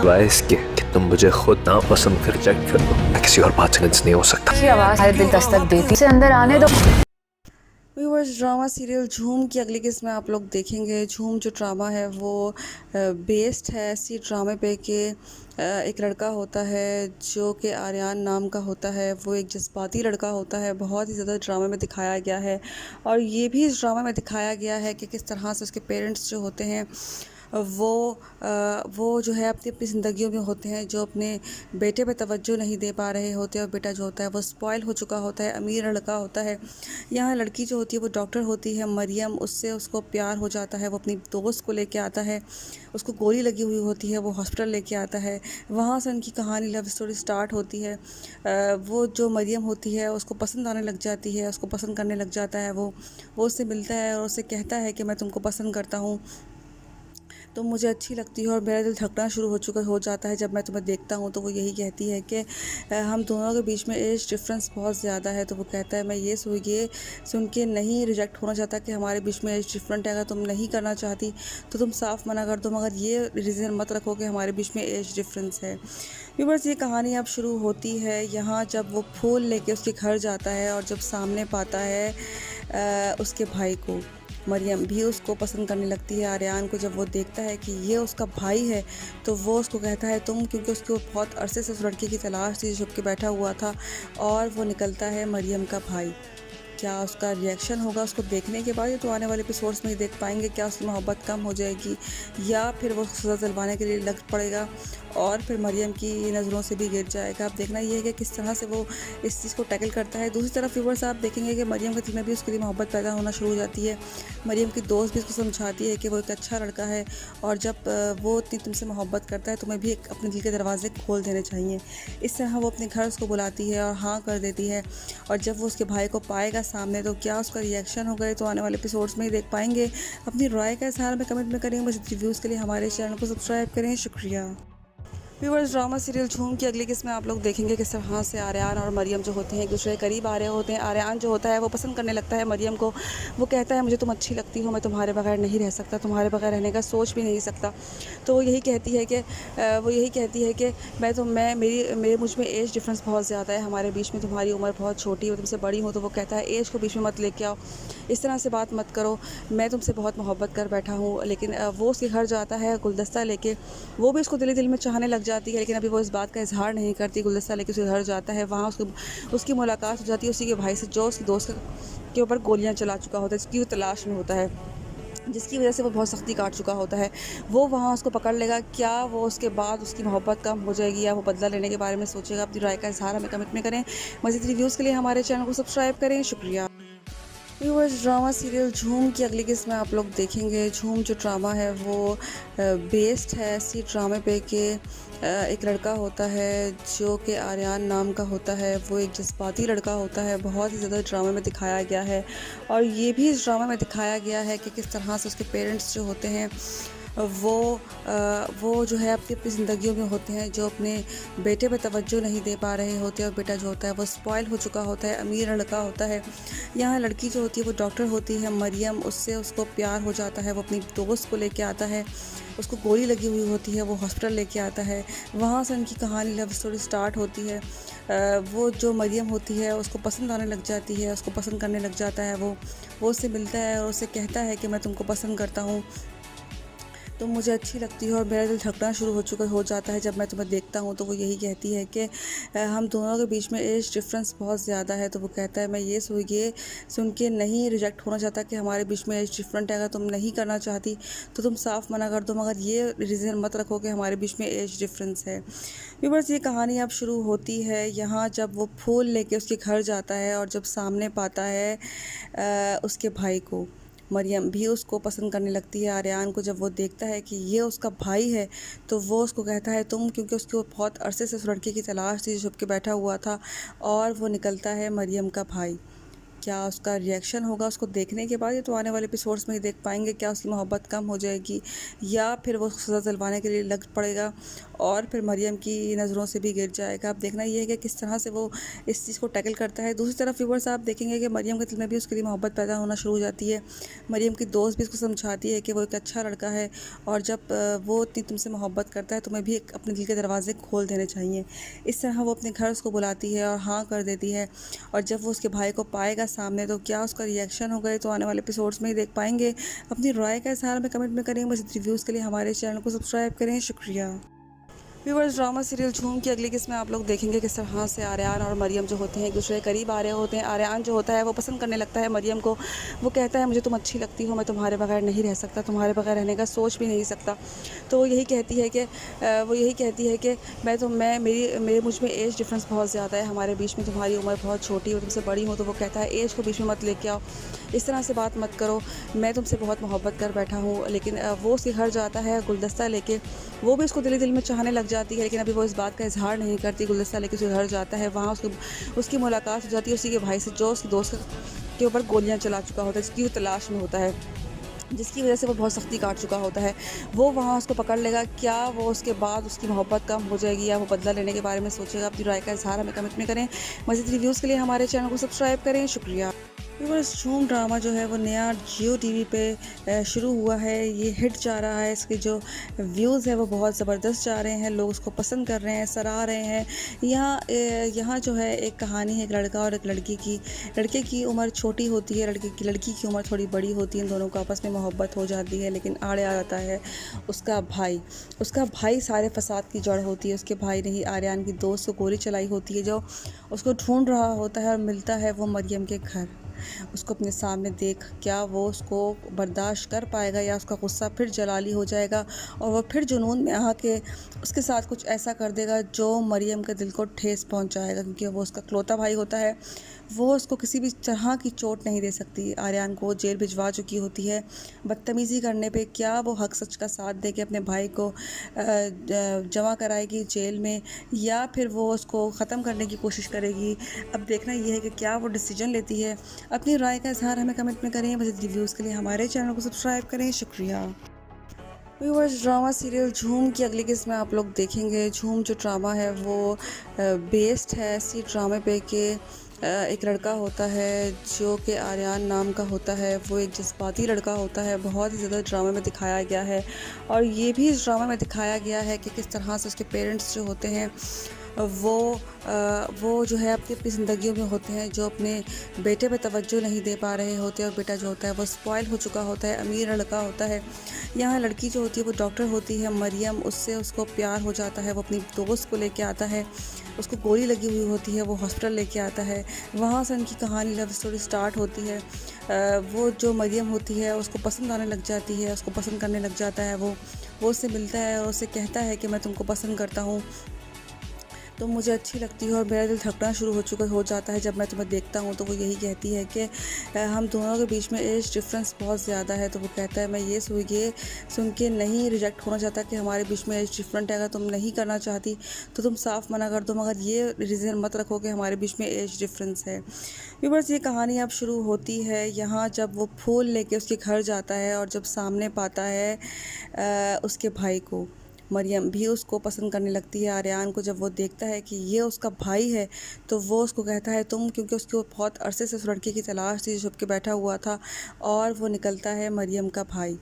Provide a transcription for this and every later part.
Advice की कि तुम मुझे खुद ना पसंद कर रिजेक्ट कर दो। मैं किसी और बात से कन्विंस नहीं हो सकता। की आवाज हर दिल दस्तक देती से अंदर आने दो। व्यूअर्स, ड्रामा सीरियल झूम की अगली किस्त में आप लोग देखेंगे। झूम जो ड्रामा है वो बेस्ड है इसी ड्रामे पे कि एक लड़का होता है जो कि आर्यन नाम का होता है। वो एक जज्बाती लड़का होता है, बहुत ही ज़्यादा ड्रामे में दिखाया गया है। और ये भी इस ड्रामे में दिखाया गया है कि किस तरह से उसके पेरेंट्स जो होते हैं वो जो है अपनी अपनी ज़िंदगियों में होते हैं, जो अपने बेटे पे तवज्जो नहीं दे पा रहे होते। और बेटा जो होता है वो स्पॉइल हो चुका होता है, अमीर लड़का होता है। यहाँ लड़की जो होती है वो डॉक्टर होती है, मरियम। उससे उसको प्यार हो जाता है। वो अपनी दोस्त को लेके आता है, उसको गोली लगी हुई होती है, वो हॉस्पिटल लेके आता है। वहाँ से उनकी कहानी, लव स्टोरी स्टार्ट होती है। वो जो मरियम होती है उसको पसंद आने लग जाती है, उसको पसंद करने लग जाता है। वो उससे मिलता है और उससे कहता है कि मैं तुमको पसंद करता हूँ, तुम मुझे अच्छी लगती हो और मेरा दिल धड़कना शुरू हो जाता है जब मैं तुम्हें देखता हूँ। तो वो यही कहती है कि हम दोनों के बीच में एज डिफरेंस बहुत ज़्यादा है। तो वो कहता है मैं ये सुन के नहीं रिजेक्ट होना चाहता कि हमारे बीच में एज डिफरेंट है। अगर तुम नहीं करना चाहती तो तुम साफ़ मना कर दो, मगर ये रीज़न मत रखो कि हमारे बीच में एज डिफरेंस है। व्यूअर्स, ये कहानी अब शुरू होती है यहाँ जब वो फूल लेके उसके घर जाता है और जब सामने पाता है उसके भाई को। मरियम भी उसको पसंद करने लगती है आर्यन को। जब वो देखता है कि ये उसका भाई है तो वो उसको कहता है तुम, क्योंकि उसको बहुत अरसे से उस लड़के की तलाश थी जो छुप के बैठा हुआ था। और वो निकलता है मरियम का भाई। क्या उसका रिएक्शन होगा उसको देखने के बाद? ये तो आने वाले एपिसोड्स में ही देख पाएंगे। क्या उसकी मोहब्बत कम हो जाएगी या फिर वो सज़ा दिलवाने के लिए लग पड़ेगा और फिर मरियम की नज़रों से भी गिर जाएगा। अब देखना ये है कि किस तरह से वो इस चीज़ को टैकल करता है। दूसरी तरफ व्यूअर्स, आप देखेंगे कि मरियम के दिल में भी उसके लिए मोहब्बत पैदा होना शुरू हो जाती है। मरियम की दोस्त भी उसको समझाती है कि वो एक अच्छा लड़का है और जब वो इतनी तुमसे मोहब्बत करता है तुम्हें भी अपने दिल के दरवाजे खोल देने चाहिए। इस तरह वो अपने घर उसको बुलाती है और हाँ कर देती है। और जब वो उसके भाई को पाएगा सामने तो क्या उसका रिएक्शन होगा, ये तो आने वाले एपिसोड्स में ही देख पाएंगे। अपनी राय का इज़हार में कमेंट में करेंगे। बस रिव्यूज़ के लिए हमारे चैनल को सब्सक्राइब करें। शुक्रिया। व्यूअर्स, ड्रामा सीरियल झूम की अगली किस्त में आप लोग देखेंगे किस तरह से आर्यन और मरियम जो होते हैं एक दूसरे के करीब आ रहे होते हैं। आर्यन जो होता है वो पसंद करने लगता है मरियम को। वो कहता है मुझे तुम अच्छी लगती हो, मैं तुम्हारे बगैर नहीं रह सकता, तुम्हारे बगैर रहने का सोच भी नहीं सकता। तो वो यही कहती है कि मैं मेरे मुझ में एज डिफरेंस बहुत ज़्यादा है हमारे बीच में, तुम्हारी उम्र बहुत छोटी है, तुमसे बड़ी हूँ। तो वो कहता है एज को बीच में मत लेके आओ, इस तरह से बात मत करो, मैं तुमसे बहुत मोहब्बत कर बैठा हूँ। लेकिन वो उसके घर जाता है गुलदस्ता लेके। वो भी उसको दिल में चाहने लग जाती है, लेकिन अभी वो इस बात का इजहार नहीं करती। गुलदस्ता लेके उसके घर जाता है, वहाँ उसकी मुलाकात हो जाती है उसी के भाई से जो उसकी दोस्त के ऊपर गोलियाँ चला चुका होता है, जिसकी वो तलाश में होता है, जिसकी वजह से वो बहुत सख्ती काट चुका होता है। वो वहाँ उसको पकड़ लेगा। क्या वो उसके बाद उसकी मोहब्बत कम हो जाएगी या वो बदला लेने के बारे में सोचेगा? अपनी राय का इजहार हमें कमेंट में करें। मज़ीद रिव्यूज़ के लिए हमारे चैनल को सब्सक्राइब करें। शुक्रिया। व्यूअर्स, ड्रामा सीरियल झूम की अगली किस्त में आप लोग देखेंगे। झूम जो ड्रामा है वो बेस्ड है इसी ड्रामे पे कि एक लड़का होता है जो कि आर्यन नाम का होता है। वो एक जज्बाती लड़का होता है, बहुत ही ज़्यादा ड्रामे में दिखाया गया है। और ये भी इस ड्रामे में दिखाया गया है कि किस तरह से उसके पेरेंट्स जो होते हैं वो जो है अपनी अपनी ज़िंदगियों में होते हैं, जो अपने बेटे पे तवज्जो नहीं दे पा रहे होते। और बेटा जो होता है वो स्पॉइल हो चुका होता है, अमीर लड़का होता है। यहाँ लड़की जो होती है वो डॉक्टर होती है, मरियम। उससे उसको प्यार हो जाता है। वो अपनी दोस्त को लेके आता है, उसको गोली लगी हुई होती है, वो हॉस्पिटल लेके आता है। वहाँ से उनकी कहानी, लव स्टोरी स्टार्ट होती है। वो जो मरियम होती है उसको पसंद आने लग जाती है, उसको पसंद करने लग जाता है। वो उससे मिलता है और उससे कहता है कि मैं तुमको पसंद करता हूँ, तुम मुझे अच्छी लगती हो और मेरा दिल धड़कना शुरू हो जाता है जब मैं तुम्हें देखता हूँ। तो वो यही कहती है कि हम दोनों के बीच में एज डिफरेंस बहुत ज़्यादा है। तो वो कहता है मैं ये सुन के नहीं रिजेक्ट होना चाहता कि हमारे बीच में एज डिफरेंट है। अगर तुम नहीं करना चाहती तो तुम साफ़ मना कर दो, मगर ये रीज़न मत रखो कि हमारे बीच में एज डिफरेंस है। व्यूअर्स, ये कहानी अब शुरू होती है यहाँ जब वो फूल लेके उसके घर जाता है और जब सामने पाता है उसके भाई को। मरियम भी उसको पसंद करने लगती है आर्यन को। जब वो देखता है कि ये उसका भाई है तो वो उसको कहता है तुम, क्योंकि उसको बहुत अरसे से उस लड़के की तलाश थी जो छुप के बैठा हुआ था। और वो निकलता है मरियम का भाई। क्या उसका रिएक्शन होगा उसको देखने के बाद, ये तो आने वाले एपिसोड्स में ही देख पाएंगे। क्या उसकी मोहब्बत कम हो जाएगी या फिर वो सज़ा दिलवाने के लिए लग पड़ेगा और फिर मरियम की नज़रों से भी गिर जाएगा। अब देखना ये है कि किस तरह से वो इस चीज़ को टैकल करता है। दूसरी तरफ व्यूअर्स आप देखेंगे कि मरियम के दिल में भी उसके लिए मोहब्बत पैदा होना शुरू हो जाती है। मरियम की दोस्त भी उसको समझाती है कि वो एक अच्छा लड़का है और जब वो इतनी तुमसे मोहब्बत करता है तुम्हें भी अपने दिल के दरवाजे खोल देने चाहिए। इस तरह वो अपने घर उसको बुलाती है और हाँ कर देती है। और जब वो उसके भाई को पाएगा सामने तो क्या उसका रिएक्शन होगा, ये तो आने वाले एपिसोड्स में ही देख पाएंगे। अपनी राय का इज़हार हमें कमेंट में करेंगे। बस रिव्यूज़ के लिए हमारे चैनल को सब्सक्राइब करें। शुक्रिया। व्यूअर्स, ड्रामा सीरियल झूम की अगली किस्त में आप लोग देखेंगे किस तरह से आर्यन और मरियम जो होते हैं एक दूसरे के करीब आ रहे होते हैं। आर्यन जो होता है वो पसंद करने लगता है मरियम को। वो कहता है मुझे तुम अच्छी लगती हो, मैं तुम्हारे बगैर नहीं रह सकता, तुम्हारे बगैर रहने का सोच भी नहीं सकता। तो वो यही कहती है कि मैं मेरे मुझ में एज डिफरेंस बहुत ज़्यादा है हमारे बीच में, तुम्हारी उम्र बहुत छोटी हो, तुमसे बड़ी हो। तो वो कहता है एज को बीच में मत लेके आओ, इस तरह से बात मत करो, मैं तुमसे बहुत मोहब्बत कर बैठा हूँ। लेकिन वो उसके घर जाता है गुलदस्ता लेके। वो भी उसको दिल में चाहने लग जाती है, लेकिन अभी वो इस बात का इजहार नहीं करती। गुलदस्ता लेके उसके घर जाता है, वहाँ उसकी मुलाकात हो जाती है उसी के भाई से जो उसके दोस्त के ऊपर गोलियाँ चला चुका होता है, जिसकी वो तलाश में होता है, जिसकी वजह से वो बहुत सख्ती काट चुका होता है। वो वहाँ उसको पकड़ लेगा। क्या वो उसके बाद उसकी मोहब्बत कम हो जाएगी या वो बदला लेने के बारे में सोचेगा? अपनी राय का इजहार हमें कमेंट में करें। मज़ीद रिव्यूज़ के लिए हमारे चैनल को सब्सक्राइब करें। शुक्रिया। व्यूअर्स, झूम ड्रामा जो है वो नया जियो टीवी पे शुरू हुआ है। ये हिट जा रहा है, इसके जो व्यूज़ है वो बहुत ज़बरदस्त जा रहे हैं, लोग उसको पसंद कर रहे हैं, सराह रहे हैं। यहाँ जो है एक कहानी है एक लड़का और एक लड़की की। लड़के की उम्र छोटी होती है, लड़की की उम्र थोड़ी बड़ी होती है। इन दोनों को आपस में मोहब्बत हो जाती है, लेकिन आड़े आ जाता है उसका भाई सारे फसाद की जड़ होती है। उसके भाई ने ही आर्यन की दोस्त को गोली चलाई होती है, जो उसको ढूंढ रहा होता है और मिलता है वो मरियम के घर। उसको अपने सामने देख क्या वो उसको बर्दाश्त कर पाएगा या उसका गुस्सा फिर जलाली हो जाएगा और वो फिर जुनून में आके उसके साथ कुछ ऐसा कर देगा जो मरियम के दिल को ठेस पहुंचाएगा, क्योंकि वो उसका इकलौता भाई होता है। वो उसको किसी भी तरह की चोट नहीं दे सकती। आर्यन को जेल भिजवा चुकी होती है बदतमीज़ी करने पे। क्या वो हक सच का साथ दे के अपने भाई को जमा कराएगी जेल में या फिर वो उसको ख़त्म करने की कोशिश करेगी? अब देखना ये है कि क्या वो डिसीजन लेती है। अपनी राय का इजहार हमें कमेंट में करें। मज़ीद रिव्यूज़ के लिए हमारे चैनल को सब्सक्राइब करें। शुक्रिया। व्यूअर्स, ड्रामा सीरियल झूम की अगली किस्त में आप लोग देखेंगे। झूम जो ड्रामा है वो बेस्ड है इसी ड्रामे पे कि एक लड़का होता है जो कि आर्यन नाम का होता है। वो एक जज्बाती लड़का होता है, बहुत ही ज़्यादा ड्रामे में दिखाया गया है। और ये भी इस ड्रामा में दिखाया गया है कि किस तरह से उसके पेरेंट्स जो होते हैं वो जो है अपनी अपनी ज़िंदगियों में होते हैं, जो अपने बेटे पे तवज्जो नहीं दे पा रहे होते। और बेटा जो होता है वो स्पॉइल हो चुका होता है, अमीर लड़का होता है। यहाँ लड़की जो होती है वो डॉक्टर होती है मरियम, उसको प्यार हो जाता है। वो अपनी दोस्त को लेके आता है, उसको गोली लगी हुई होती है, वो हॉस्पिटल लेके आता है। वहाँ से उनकी कहानी लव स्टोरी स्टार्ट होती है। वो जो मरियम होती है उसको पसंद आने लग जाती है, उसको पसंद करने लग जाता है। वो उससे मिलता है और उससे कहता है कि मैं तुमको पसंद करता हूँ, तुम मुझे अच्छी लगती हो और मेरा दिल धड़कना शुरू हो जाता है जब मैं तुम्हें देखता हूँ। तो वो यही कहती है कि हम दोनों के बीच में एज डिफरेंस बहुत ज़्यादा है। तो वो कहता है मैं ये सुन के नहीं रिजेक्ट होना चाहता कि हमारे बीच में एज डिफरेंट है। अगर तुम नहीं करना चाहती तो तुम साफ़ मना कर दो, मगर ये रीज़न मत रखो कि हमारे बीच में एज डिफरेंस है। व्यूअर्स, ये कहानी अब शुरू होती है यहाँ जब वो फूल लेके उसके घर जाता है और जब सामने पाता है उसके भाई को। मरियम भी उसको पसंद करने लगती है आर्यन को। जब वो देखता है कि ये उसका भाई है तो वो उसको कहता है तुम, क्योंकि उसको बहुत अरसे से उस लड़के की तलाश थी जो छुप के बैठा हुआ था, और वो निकलता है मरियम का भाई।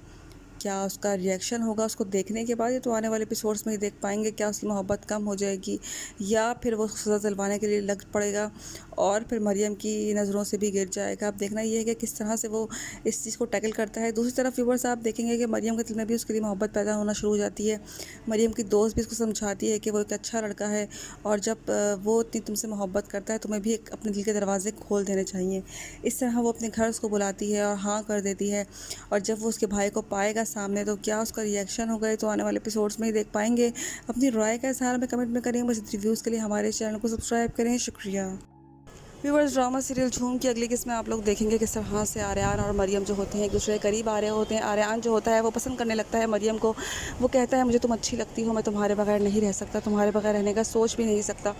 क्या उसका रिएक्शन होगा उसको देखने के बाद, ये तो आने वाले एपिसोड्स में ही देख पाएंगे। क्या उसकी मोहब्बत कम हो जाएगी या फिर वो सज़ा दिलवाने के लिए लग पड़ेगा और फिर मरियम की नज़रों से भी गिर जाएगा। अब देखना ये है कि किस तरह से वो इस चीज़ को टैकल करता है। दूसरी तरफ व्यूअर्स आप देखेंगे कि मरियम के दिल में भी उसके लिए मोहब्बत पैदा होना शुरू हो जाती है। मरियम की दोस्त भी उसको समझाती है कि वो एक अच्छा लड़का है और जब वो इतनी तुमसे मोहब्बत करता है तुम्हें भी अपने दिल के दरवाजे खोल देने चाहिए। इस तरह वो अपने घर उसको बुलाती है और हाँ कर देती है। और जब वो उसके भाई को पाएगा सामने तो क्या उसका रिएक्शन होगा, ये तो आने वाले एपिसोड्स में ही देख पाएंगे। अपनी राय का इजहार हमें कमेंट में करें। बस रिव्यूज़ के लिए हमारे चैनल को सब्सक्राइब करें। शुक्रिया। व्यूअर्स, ड्रामा सीरियल झूम की अगली किस्त में आप लोग देखेंगे किस तरह से आर्यन और मरियम जो होते हैं एक दूसरे के करीब आ रहे होते हैं। आर्यन जो होता है वो पसंद करने लगता है मरियम को। वो कहता है मुझे तुम अच्छी लगती हो, मैं तुम्हारे बगैर नहीं रह सकता, तुम्हारे बगैर रहने का सोच भी नहीं सकता।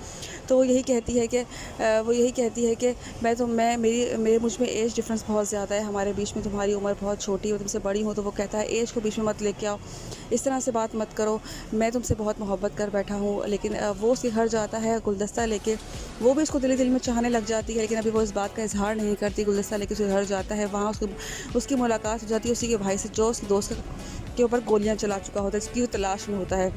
तो वो यही कहती है कि मेरे मुझ में एज डिफरेंस बहुत ज़्यादा है हमारे बीच में, तुम्हारी उम्र बहुत छोटी है, मैं तुमसे बड़ी हूँ। तो वो कहता है एज को बीच में मत लेके आओ, इस तरह से बात मत करो, मैं तुमसे बहुत मोहब्बत कर बैठा हूँ। लेकिन वो उसके घर जाता है गुलदस्ता लेके। वो भी उसको दिल में चाहने लग जाती है, लेकिन अभी वो इस बात का इजहार नहीं करती। गुलदस्ता लेके उसके घर जाता है, वहाँ उसकी मुलाकात हो जाती है उसी के भाई से, जो उसके दोस्त के ऊपर गोलियां चला चुका होता है, जिसकी वो तलाश में होता है,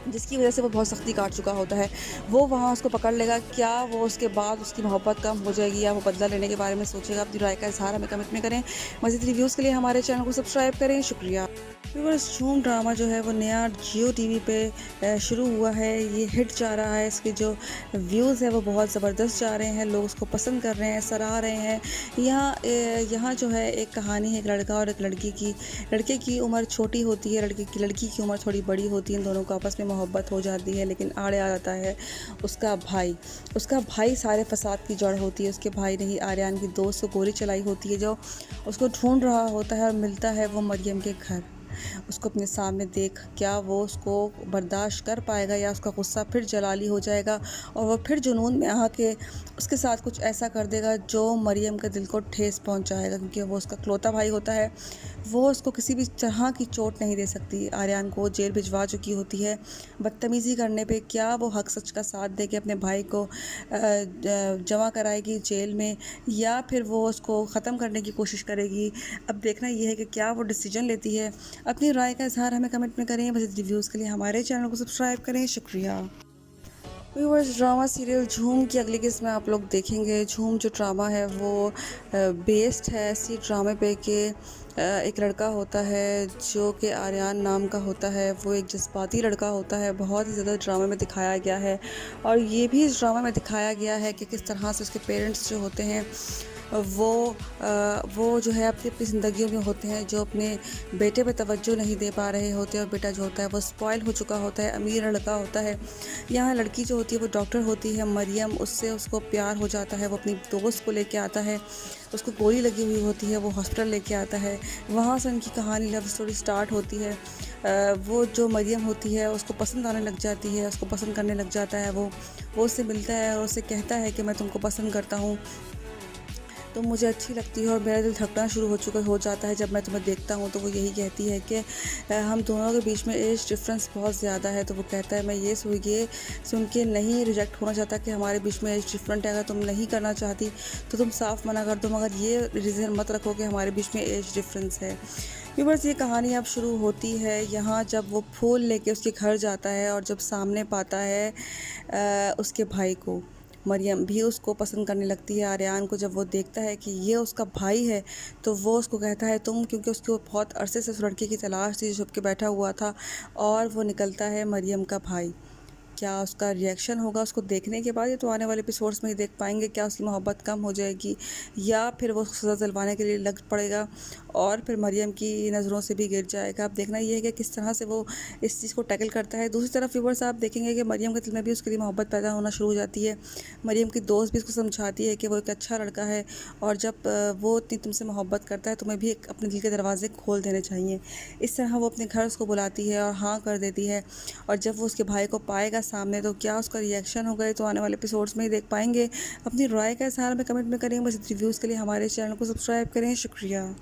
जिसकी वजह से वो बहुत सख्ती काट चुका होता है। वो वहाँ उसको पकड़ लेगा। क्या वो उसके बाद उसकी मोहब्बत कम हो जाएगी या वो बदला लेने के बारे में सोचेगा? अपनी राय का इजहार हमें कमेंट में करें। मज़ीद रिव्यूज़ के लिए हमारे चैनल को सब्सक्राइब करें। शुक्रिया। व्यूअर्स, झूम ड्रामा जो है वो नया जियो टीवी पे शुरू हुआ है। ये हिट जा रहा है, इसके जो व्यूज़ है वो बहुत ज़बरदस्त जा रहे हैं, लोग उसको पसंद कर रहे हैं, सराह रहे हैं। यहाँ जो है एक कहानी है एक लड़का और एक लड़की की। लड़के की उम्र छोटी होती है, लड़की की उम्र थोड़ी बड़ी होती है। इन दोनों को आपस में मोहब्बत हो जाती है, लेकिन आड़े आ जाता है उसका भाई सारे फसाद की जड़ होती है। उसके भाई ने ही आर्यन की दोस्त को गोली चलाई होती है, जो उसको ढूंढ रहा होता है और मिलता है वो मरियम के घर। उसको अपने सामने देख क्या वो उसको बर्दाश्त कर पाएगा या उसका गुस्सा फिर जलाली हो जाएगा और वो फिर जुनून में आके उसके साथ कुछ ऐसा कर देगा जो मरियम के दिल को ठेस पहुंचाएगा, क्योंकि वो उसका इकलौता भाई होता है। वो उसको किसी भी तरह की चोट नहीं दे सकती। आर्यन को जेल भिजवा चुकी होती है बदतमीज़ी करने पे। क्या वो हक सच का साथ दे के अपने भाई को जमा कराएगी जेल में, या फिर वो उसको ख़त्म करने की कोशिश करेगी? अब देखना यह है कि क्या वो डिसीजन लेती है। अपनी राय का इजहार हमें कमेंट में करें। बस रिव्यूज़ के लिए हमारे चैनल को सब्सक्राइब करें। शुक्रिया। व्यूअर्स, ड्रामा सीरियल झूम की अगली किस्त में आप लोग देखेंगे। झूम जो ड्रामा है वो बेस्ड है इसी ड्रामे पे कि एक लड़का होता है जो कि आर्यन नाम का होता है। वो एक जज्बाती लड़का होता है, बहुत ही ज़्यादा ड्रामे में दिखाया गया है। और ये भी इस ड्रामा में दिखाया गया है कि किस तरह से उसके पेरेंट्स जो होते हैं वो जो है अपनी ज़िंदगियों में होते हैं, जो अपने बेटे पे तवज्जो नहीं दे पा रहे होते, और बेटा जो होता है वो स्पॉइल हो चुका होता है, अमीर लड़का होता है। यहाँ लड़की जो होती है वो डॉक्टर होती है मरियम, उसको प्यार हो जाता है। वो अपनी दोस्त को लेके आता है, उसको गोली लगी हुई होती है, वो हॉस्पिटल लेके आता है। वहाँ से उनकी कहानी लव स्टोरी स्टार्ट होती है। वो जो मरियम होती है उसको पसंद आने लग जाती है, उसको पसंद करने लग जाता है। वो उससे मिलता है और उससे कहता है कि मैं तुमको पसंद करता हूँ, तुम मुझे अच्छी लगती हो और मेरा दिल धड़कना शुरू हो जाता है जब मैं तुम्हें देखता हूँ। तो वो यही कहती है कि हम दोनों के बीच में एज डिफरेंस बहुत ज़्यादा है। तो वो कहता है मैं ये सुन के नहीं रिजेक्ट होना चाहता कि हमारे बीच में एज डिफरेंट है। अगर तुम नहीं करना चाहती तो तुम साफ मना कर दो, मगर ये रीज़न मत रखो कि हमारे बीच में एज डिफरेंस है। व्यूअर्स, ये कहानी अब शुरू होती है यहाँ जब वो फूल लेके उसके घर जाता है और जब सामने पाता है उसके भाई को। मरियम भी उसको पसंद करने लगती है आर्यन को। जब वो देखता है कि ये उसका भाई है तो वो उसको कहता है तुम, क्योंकि उसको बहुत अरसे से उस लड़के की तलाश थी जो छुप के बैठा हुआ था, और वो निकलता है मरियम का भाई। क्या उसका रिएक्शन होगा उसको देखने के बाद? ये तो आने वाले एपिसोड्स में ही देख पाएंगे। क्या उसकी मोहब्बत कम हो जाएगी या फिर वो सज़ा दिलवाने के लिए लग पड़ेगा और फिर मरियम की नज़रों से भी गिर जाएगा? अब देखना ये है कि किस तरह से वो इस चीज़ को टैकल करता है। दूसरी तरफ व्यूअर्स, आप देखेंगे कि मरियम के दिल में भी उसके लिए मोहब्बत पैदा होना शुरू हो जाती है। मरियम की दोस्त भी उसको समझाती है कि वो एक अच्छा लड़का है, और जब वो इतनी तुमसे मोहब्बत करता है तुम्हें भी अपने दिल के दरवाजे खोल देने चाहिए। इस तरह वो अपने घर उसको बुलाती है और हाँ कर देती है। और जब वो उसके भाई को पाएगा सामने तो क्या उसका रिएक्शन होगा, तो आने वाले एपिसोड्स में ही देख पाएंगे। अपनी राय का इजहार में कमेंट में करें। बस रिव्यूज़ के लिए हमारे चैनल को सब्सक्राइब करें। शुक्रिया।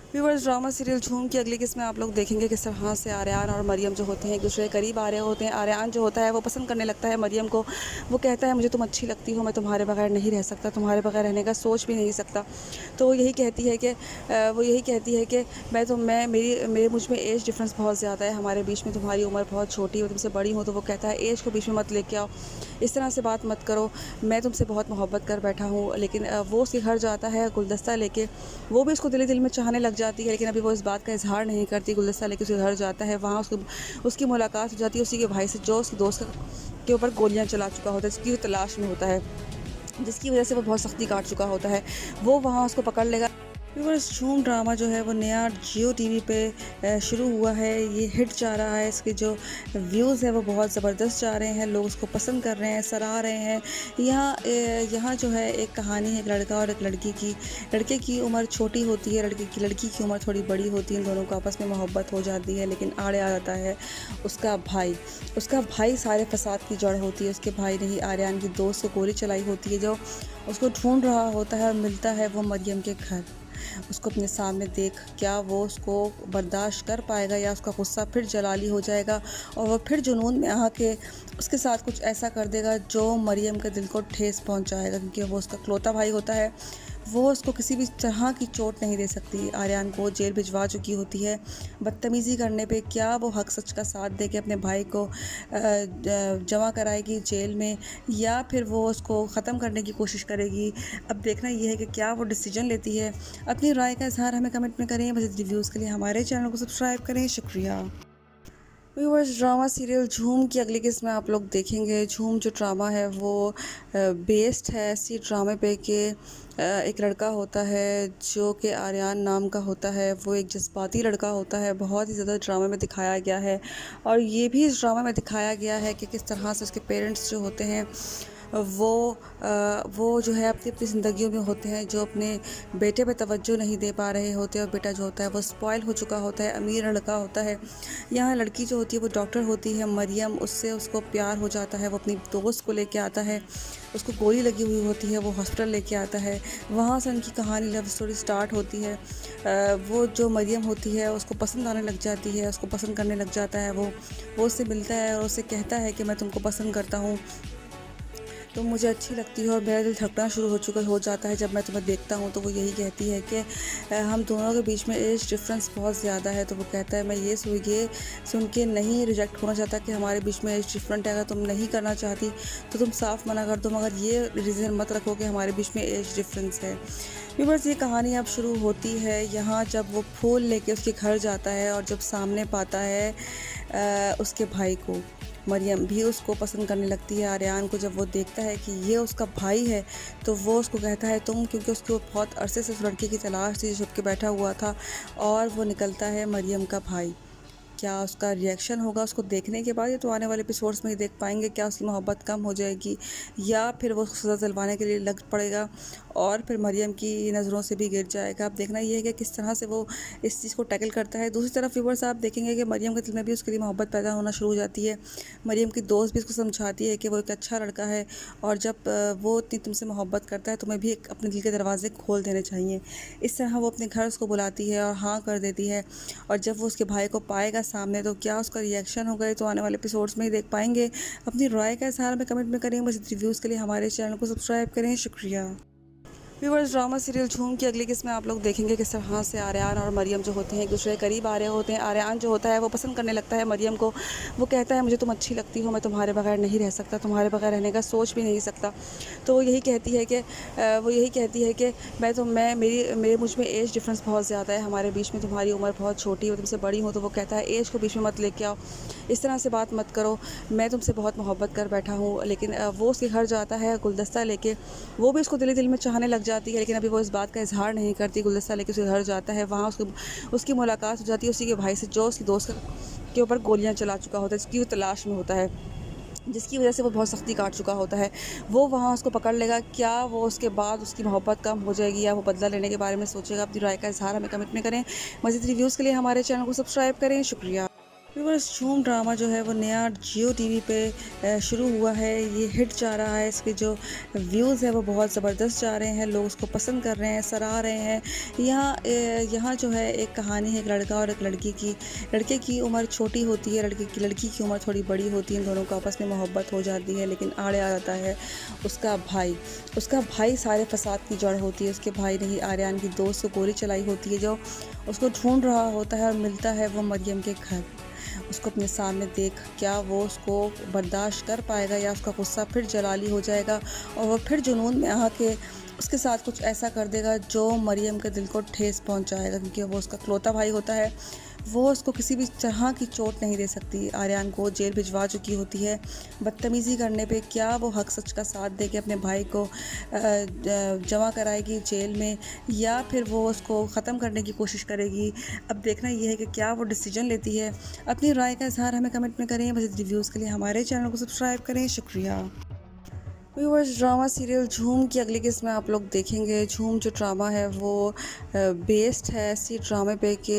व्यूअर्स, ड्रामा सीरियल झूम की अगली किस्त में आप लोग देखेंगे किस तरह से आर्यन और मरियम जो होते हैं एक दूसरे के करीब आ रहे होते हैं। आर्यन जो होता है वो पसंद करने लगता है मरियम को। वो कहता है मुझे तुम अच्छी लगती हो, मैं तुम्हारे बगैर नहीं रह सकता, तुम्हारे बगैर रहने का सोच भी नहीं सकता। तो वो यही कहती है कि मेरे मुझ में एज डिफरेंस बहुत ज़्यादा है हमारे बीच में, तुम्हारी उम्र बहुत छोटी है, मैं तुमसे बड़ी हूँ। तो वो कहता है एज को बीच में मत लेके आओ, इस तरह से बात मत करो, मैं तुमसे बहुत मोहब्बत कर बैठा हूँ। लेकिन वो उसके घर जाता है गुलदस्ता लेके। वो भी उसको दिल में चाहने लग जाती है, लेकिन अभी वो इस बात का इजहार नहीं करती। गुलदस्ता लेके उसके घर जाता है, वहाँ उसकी मुलाकात हो जाती है उसी के भाई से, जो उसके दोस्त के ऊपर गोलियां चला चुका होता है, जिसकी वो तलाश में होता है, जिसकी वजह से वो बहुत सख्ती काट चुका होता है। वो वहाँ उसको पकड़ लेगा। व्यूअर्स, झूम ड्रामा जो है वो नया जियो टीवी पे शुरू हुआ है। ये हिट जा रहा है, इसके जो व्यूज़ है वो बहुत ज़बरदस्त जा रहे हैं, लोग उसको पसंद कर रहे हैं, सराह रहे हैं। यहाँ जो है एक कहानी है, एक लड़का और एक लड़की की। लड़के की उम्र छोटी होती है, लड़की की उम्र थोड़ी बड़ी होती है। इन दोनों को आपस में मोहब्बत हो जाती है, लेकिन आड़े आ जाता है उसका भाई सारे फसाद की जड़ होती है। उसके भाई ने ही आर्यन की दोस्त को गोली चलाई होती है, जो उसको ढूंढ रहा होता है और मिलता है वो मरियम के घर। उसको अपने सामने देख क्या वो उसको बर्दाश्त कर पाएगा, या उसका गुस्सा फिर जलाली हो जाएगा और वह फिर जुनून में आके उसके साथ कुछ ऐसा कर देगा जो मरियम के दिल को ठेस पहुंचाएगा, क्योंकि वो उसका इकलौता भाई होता है। वो उसको किसी भी तरह की चोट नहीं दे सकती। आर्यन को जेल भिजवा चुकी होती है। बदतमीज़ी करने पे क्या वो हक सच का साथ दे के अपने भाई को जमा कराएगी जेल में, या फिर वो उसको ख़त्म करने की कोशिश करेगी। अब देखना ये है कि क्या वो डिसीजन लेती है। अपनी राय का इज़हार हमें कमेंट में करें। मज़ीद रिव्यूज़ के लिए हमारे चैनल को सब्सक्राइब करें। शुक्रिया। व्यूअर्स, ड्रामा सीरियल झूम की अगली किस्त में आप लोग देखेंगे। झूम जो ड्रामा है वो बेस्ड है इसी ड्रामे पे कि एक लड़का होता है जो कि आर्यन नाम का होता है। वो एक जज्बाती लड़का होता है, बहुत ही ज़्यादा ड्रामे में दिखाया गया है। और ये भी इस ड्रामे में दिखाया गया है कि किस तरह से उसके पेरेंट्स जो होते हैं वो जो है अपनी अपनी ज़िंदगियों में होते हैं, जो अपने बेटे पे तवज्जो नहीं दे पा रहे होते, और बेटा जो होता है वो स्पॉइल हो चुका होता है, अमीर लड़का होता है। यहाँ लड़की जो होती है वो डॉक्टर होती है, मरियम। उसको प्यार हो जाता है। वो अपनी दोस्त को लेके आता है, उसको गोली लगी हुई होती है, वो हॉस्पिटल लेके आता है। वहाँ से उनकी कहानी, लव स्टोरी स्टार्ट होती है। वो जो मरियम होती है उसको पसंद आने लग जाती है, उसको पसंद करने लग जाता है। वो उससे मिलता है और उससे कहता है कि मैं तुमको पसंद करता हूँ, तुम मुझे अच्छी लगती हो, और मेरा दिल धड़कना शुरू हो जाता है जब मैं तुम्हें देखता हूँ। तो वो यही कहती है कि हम दोनों के बीच में एज डिफरेंस बहुत ज़्यादा है। तो वो कहता है मैं ये सुन के नहीं रिजेक्ट होना चाहता कि हमारे बीच में एज डिफरेंट है। अगर तुम नहीं करना चाहती तो तुम साफ मना कर दो, मगर ये रीज़न मत रखो कि हमारे बीच में एज डिफरेंस है। व्यूअर्स, ये कहानी अब शुरू होती है यहाँ जब वो फूल लेके उसके घर जाता है, और जब सामने पाता है उसके भाई को। मरियम भी उसको पसंद करने लगती है आर्यन को। जब वो देखता है कि ये उसका भाई है तो वो उसको कहता है तुम, क्योंकि उसको बहुत अरसे से उस लड़के की तलाश थी जो छुप के बैठा हुआ था, और वो निकलता है मरियम का भाई। क्या उसका रिएक्शन होगा उसको देखने के बाद? ये तो आने वाले एपिसोड्स में ही देख पाएंगे। क्या उसकी मोहब्बत कम हो जाएगी, या फिर वो सज़ा दिलवाने के लिए लग पड़ेगा और फिर मरियम की नज़रों से भी गिर जाएगा। अब देखना ये है कि किस तरह से वो इस चीज़ को टैकल करता है। दूसरी तरफ व्यूअर्स, आप देखेंगे कि मरियम के दिल में भी उसके लिए मोहब्बत पैदा होना शुरू हो जाती है। मरियम की दोस्त भी उसको समझाती है कि वो एक अच्छा लड़का है, और जब वो इतनी तुमसे मोहब्बत करता है तुम्हें भी अपने दिल के दरवाजे खोल देने चाहिए। इस तरह वो अपने घर उसको बुलाती है और हाँ कर देती है। और जब वो उसके भाई को पाएगा सामने तो क्या उसका रिएक्शन होगा, तो आने वाले एपिसोड्स में ही देख पाएंगे। अपनी राय का इज़हार हमें कमेंट में करें। बस रिव्यूज़ के लिए हमारे चैनल को सब्सक्राइब करें। शुक्रिया। व्यूअर्स, ड्रामा सीरियल झूम की अगली किस्त में आप लोग देखेंगे किस तरह से आर्यन और मरियम जो होते हैं एक दूसरे के करीब आ रहे होते हैं। आर्यन जो होता है वो पसंद करने लगता है मरियम को। वो कहता है मुझे तुम अच्छी लगती हो, मैं तुम्हारे बगैर नहीं रह सकता, तुम्हारे बगैर रहने का सोच भी नहीं सकता। तो वो यही कहती है कि मेरे मुझ में एज डिफरेंस बहुत ज़्यादा है हमारे बीच में, तुम्हारी उम्र बहुत छोटी है, तुमसे बड़ी हो। तो वो कहता है एज को बीच में मत लेके आओ, इस तरह से बात मत करो, मैं तुमसे बहुत मोहब्बत कर बैठा हूँ। लेकिन वो उसके घर जाता है गुलदस्ता लेके। वो भी उसको दिल में चाहने लग जाती है, लेकिन अभी वो इस बात का इजहार नहीं करती। गुलदस्ता लेके उसके घर जाता है, वहाँ उसकी मुलाकात हो जाती है उसी के भाई से, जो उसकी दोस्त के ऊपर गोलियां चला चुका होता है, जिसकी वो तलाश में होता है, जिसकी वजह से वो बहुत सख्ती काट चुका होता है। वो वहाँ उसको पकड़ लेगा। क्या वो उसके बाद उसकी मोहब्बत कम हो जाएगी, या वो बदला लेने के बारे में सोचेगा? अपनी राय का इजहार हमें कमेंट में करें। मज़ीद रिव्यूज़ के लिए हमारे चैनल को सब्सक्राइब करें। शुक्रिया। व्यूअर्स, झूम ड्रामा जो है वो नया जियो टीवी पे शुरू हुआ है। ये हिट जा रहा है, इसके जो व्यूज़ है वो बहुत ज़बरदस्त जा रहे हैं, लोग उसको पसंद कर रहे हैं, सराह रहे हैं। यहाँ जो है एक कहानी है, एक लड़का और एक लड़की की। लड़के की उम्र छोटी होती है, लड़की की उम्र थोड़ी बड़ी होती है। इन दोनों को आपस में मोहब्बत हो जाती है, लेकिन आड़े आ जाता है उसका भाई सारे फसाद की जड़ होती है। उसके भाई ने ही आर्यन की दोस्त को गोली चलाई होती है, जो उसको ढूंढ रहा होता है और मिलता है वो मरियम के घर। उसको अपने सामने देख क्या वो उसको बर्दाश्त कर पाएगा, या उसका गुस्सा फिर जलाली हो जाएगा और वह फिर जुनून में आके उसके साथ कुछ ऐसा कर देगा जो मरियम के दिल को ठेस पहुंचाएगा, क्योंकि वो उसका इकलौता भाई होता है। वो उसको किसी भी तरह की चोट नहीं दे सकती। आर्यन को जेल भिजवा चुकी होती है। बदतमीज़ी करने पे क्या वो हक सच का साथ दे के अपने भाई को जमा कराएगी जेल में, या फिर वो उसको ख़त्म करने की कोशिश करेगी। अब देखना ये है कि क्या वो डिसीजन लेती है। अपनी राय का इज़हार हमें कमेंट में करें। मज़ीद रिव्यूज़ के लिए हमारे चैनल को सब्सक्राइब करें। शुक्रिया। व्यूअर्स, ड्रामा सीरियल झूम की अगली किस्त में आप लोग देखेंगे। झूम जो ड्रामा है वो बेस्ड है इसी ड्रामे पे कि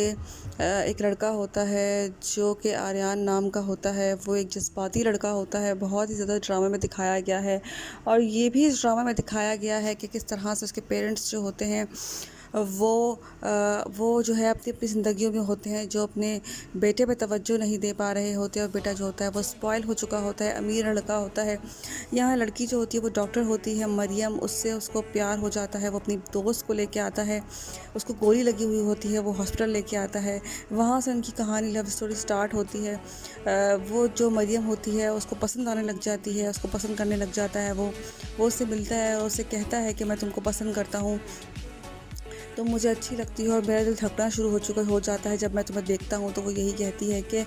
एक लड़का होता है जो कि आर्यन नाम का होता है। वो एक जज्बाती लड़का होता है। बहुत ही ज़्यादा ड्रामे में दिखाया गया है, और ये भी इस ड्रामे में दिखाया गया है कि किस तरह से उसके पेरेंट्स जो होते हैं वो जो है अपनी अपनी ज़िंदगियों में होते हैं, जो अपने बेटे पे तवज्जो नहीं दे पा रहे होते, और बेटा जो होता है वो स्पॉइल हो चुका होता है, अमीर लड़का होता है। यहाँ लड़की जो होती है वो डॉक्टर होती है, मरियम। उससे उसको प्यार हो जाता है। वो अपनी दोस्त को लेके आता है, उसको गोली लगी हुई होती है, वो हॉस्पिटल लेके आता है। वहाँ से उनकी कहानी, लव स्टोरी स्टार्ट होती है। वो जो मरियम होती है उसको पसंद आने लग जाती है, उसको पसंद करने लग जाता है। वो उससे मिलता है और उससे कहता है कि मैं तुमको पसंद करता हूँ, तो मुझे अच्छी लगती है और मेरा दिल धड़कना शुरू हो जाता है जब मैं तुम्हें देखता हूँ। तो वो यही कहती है कि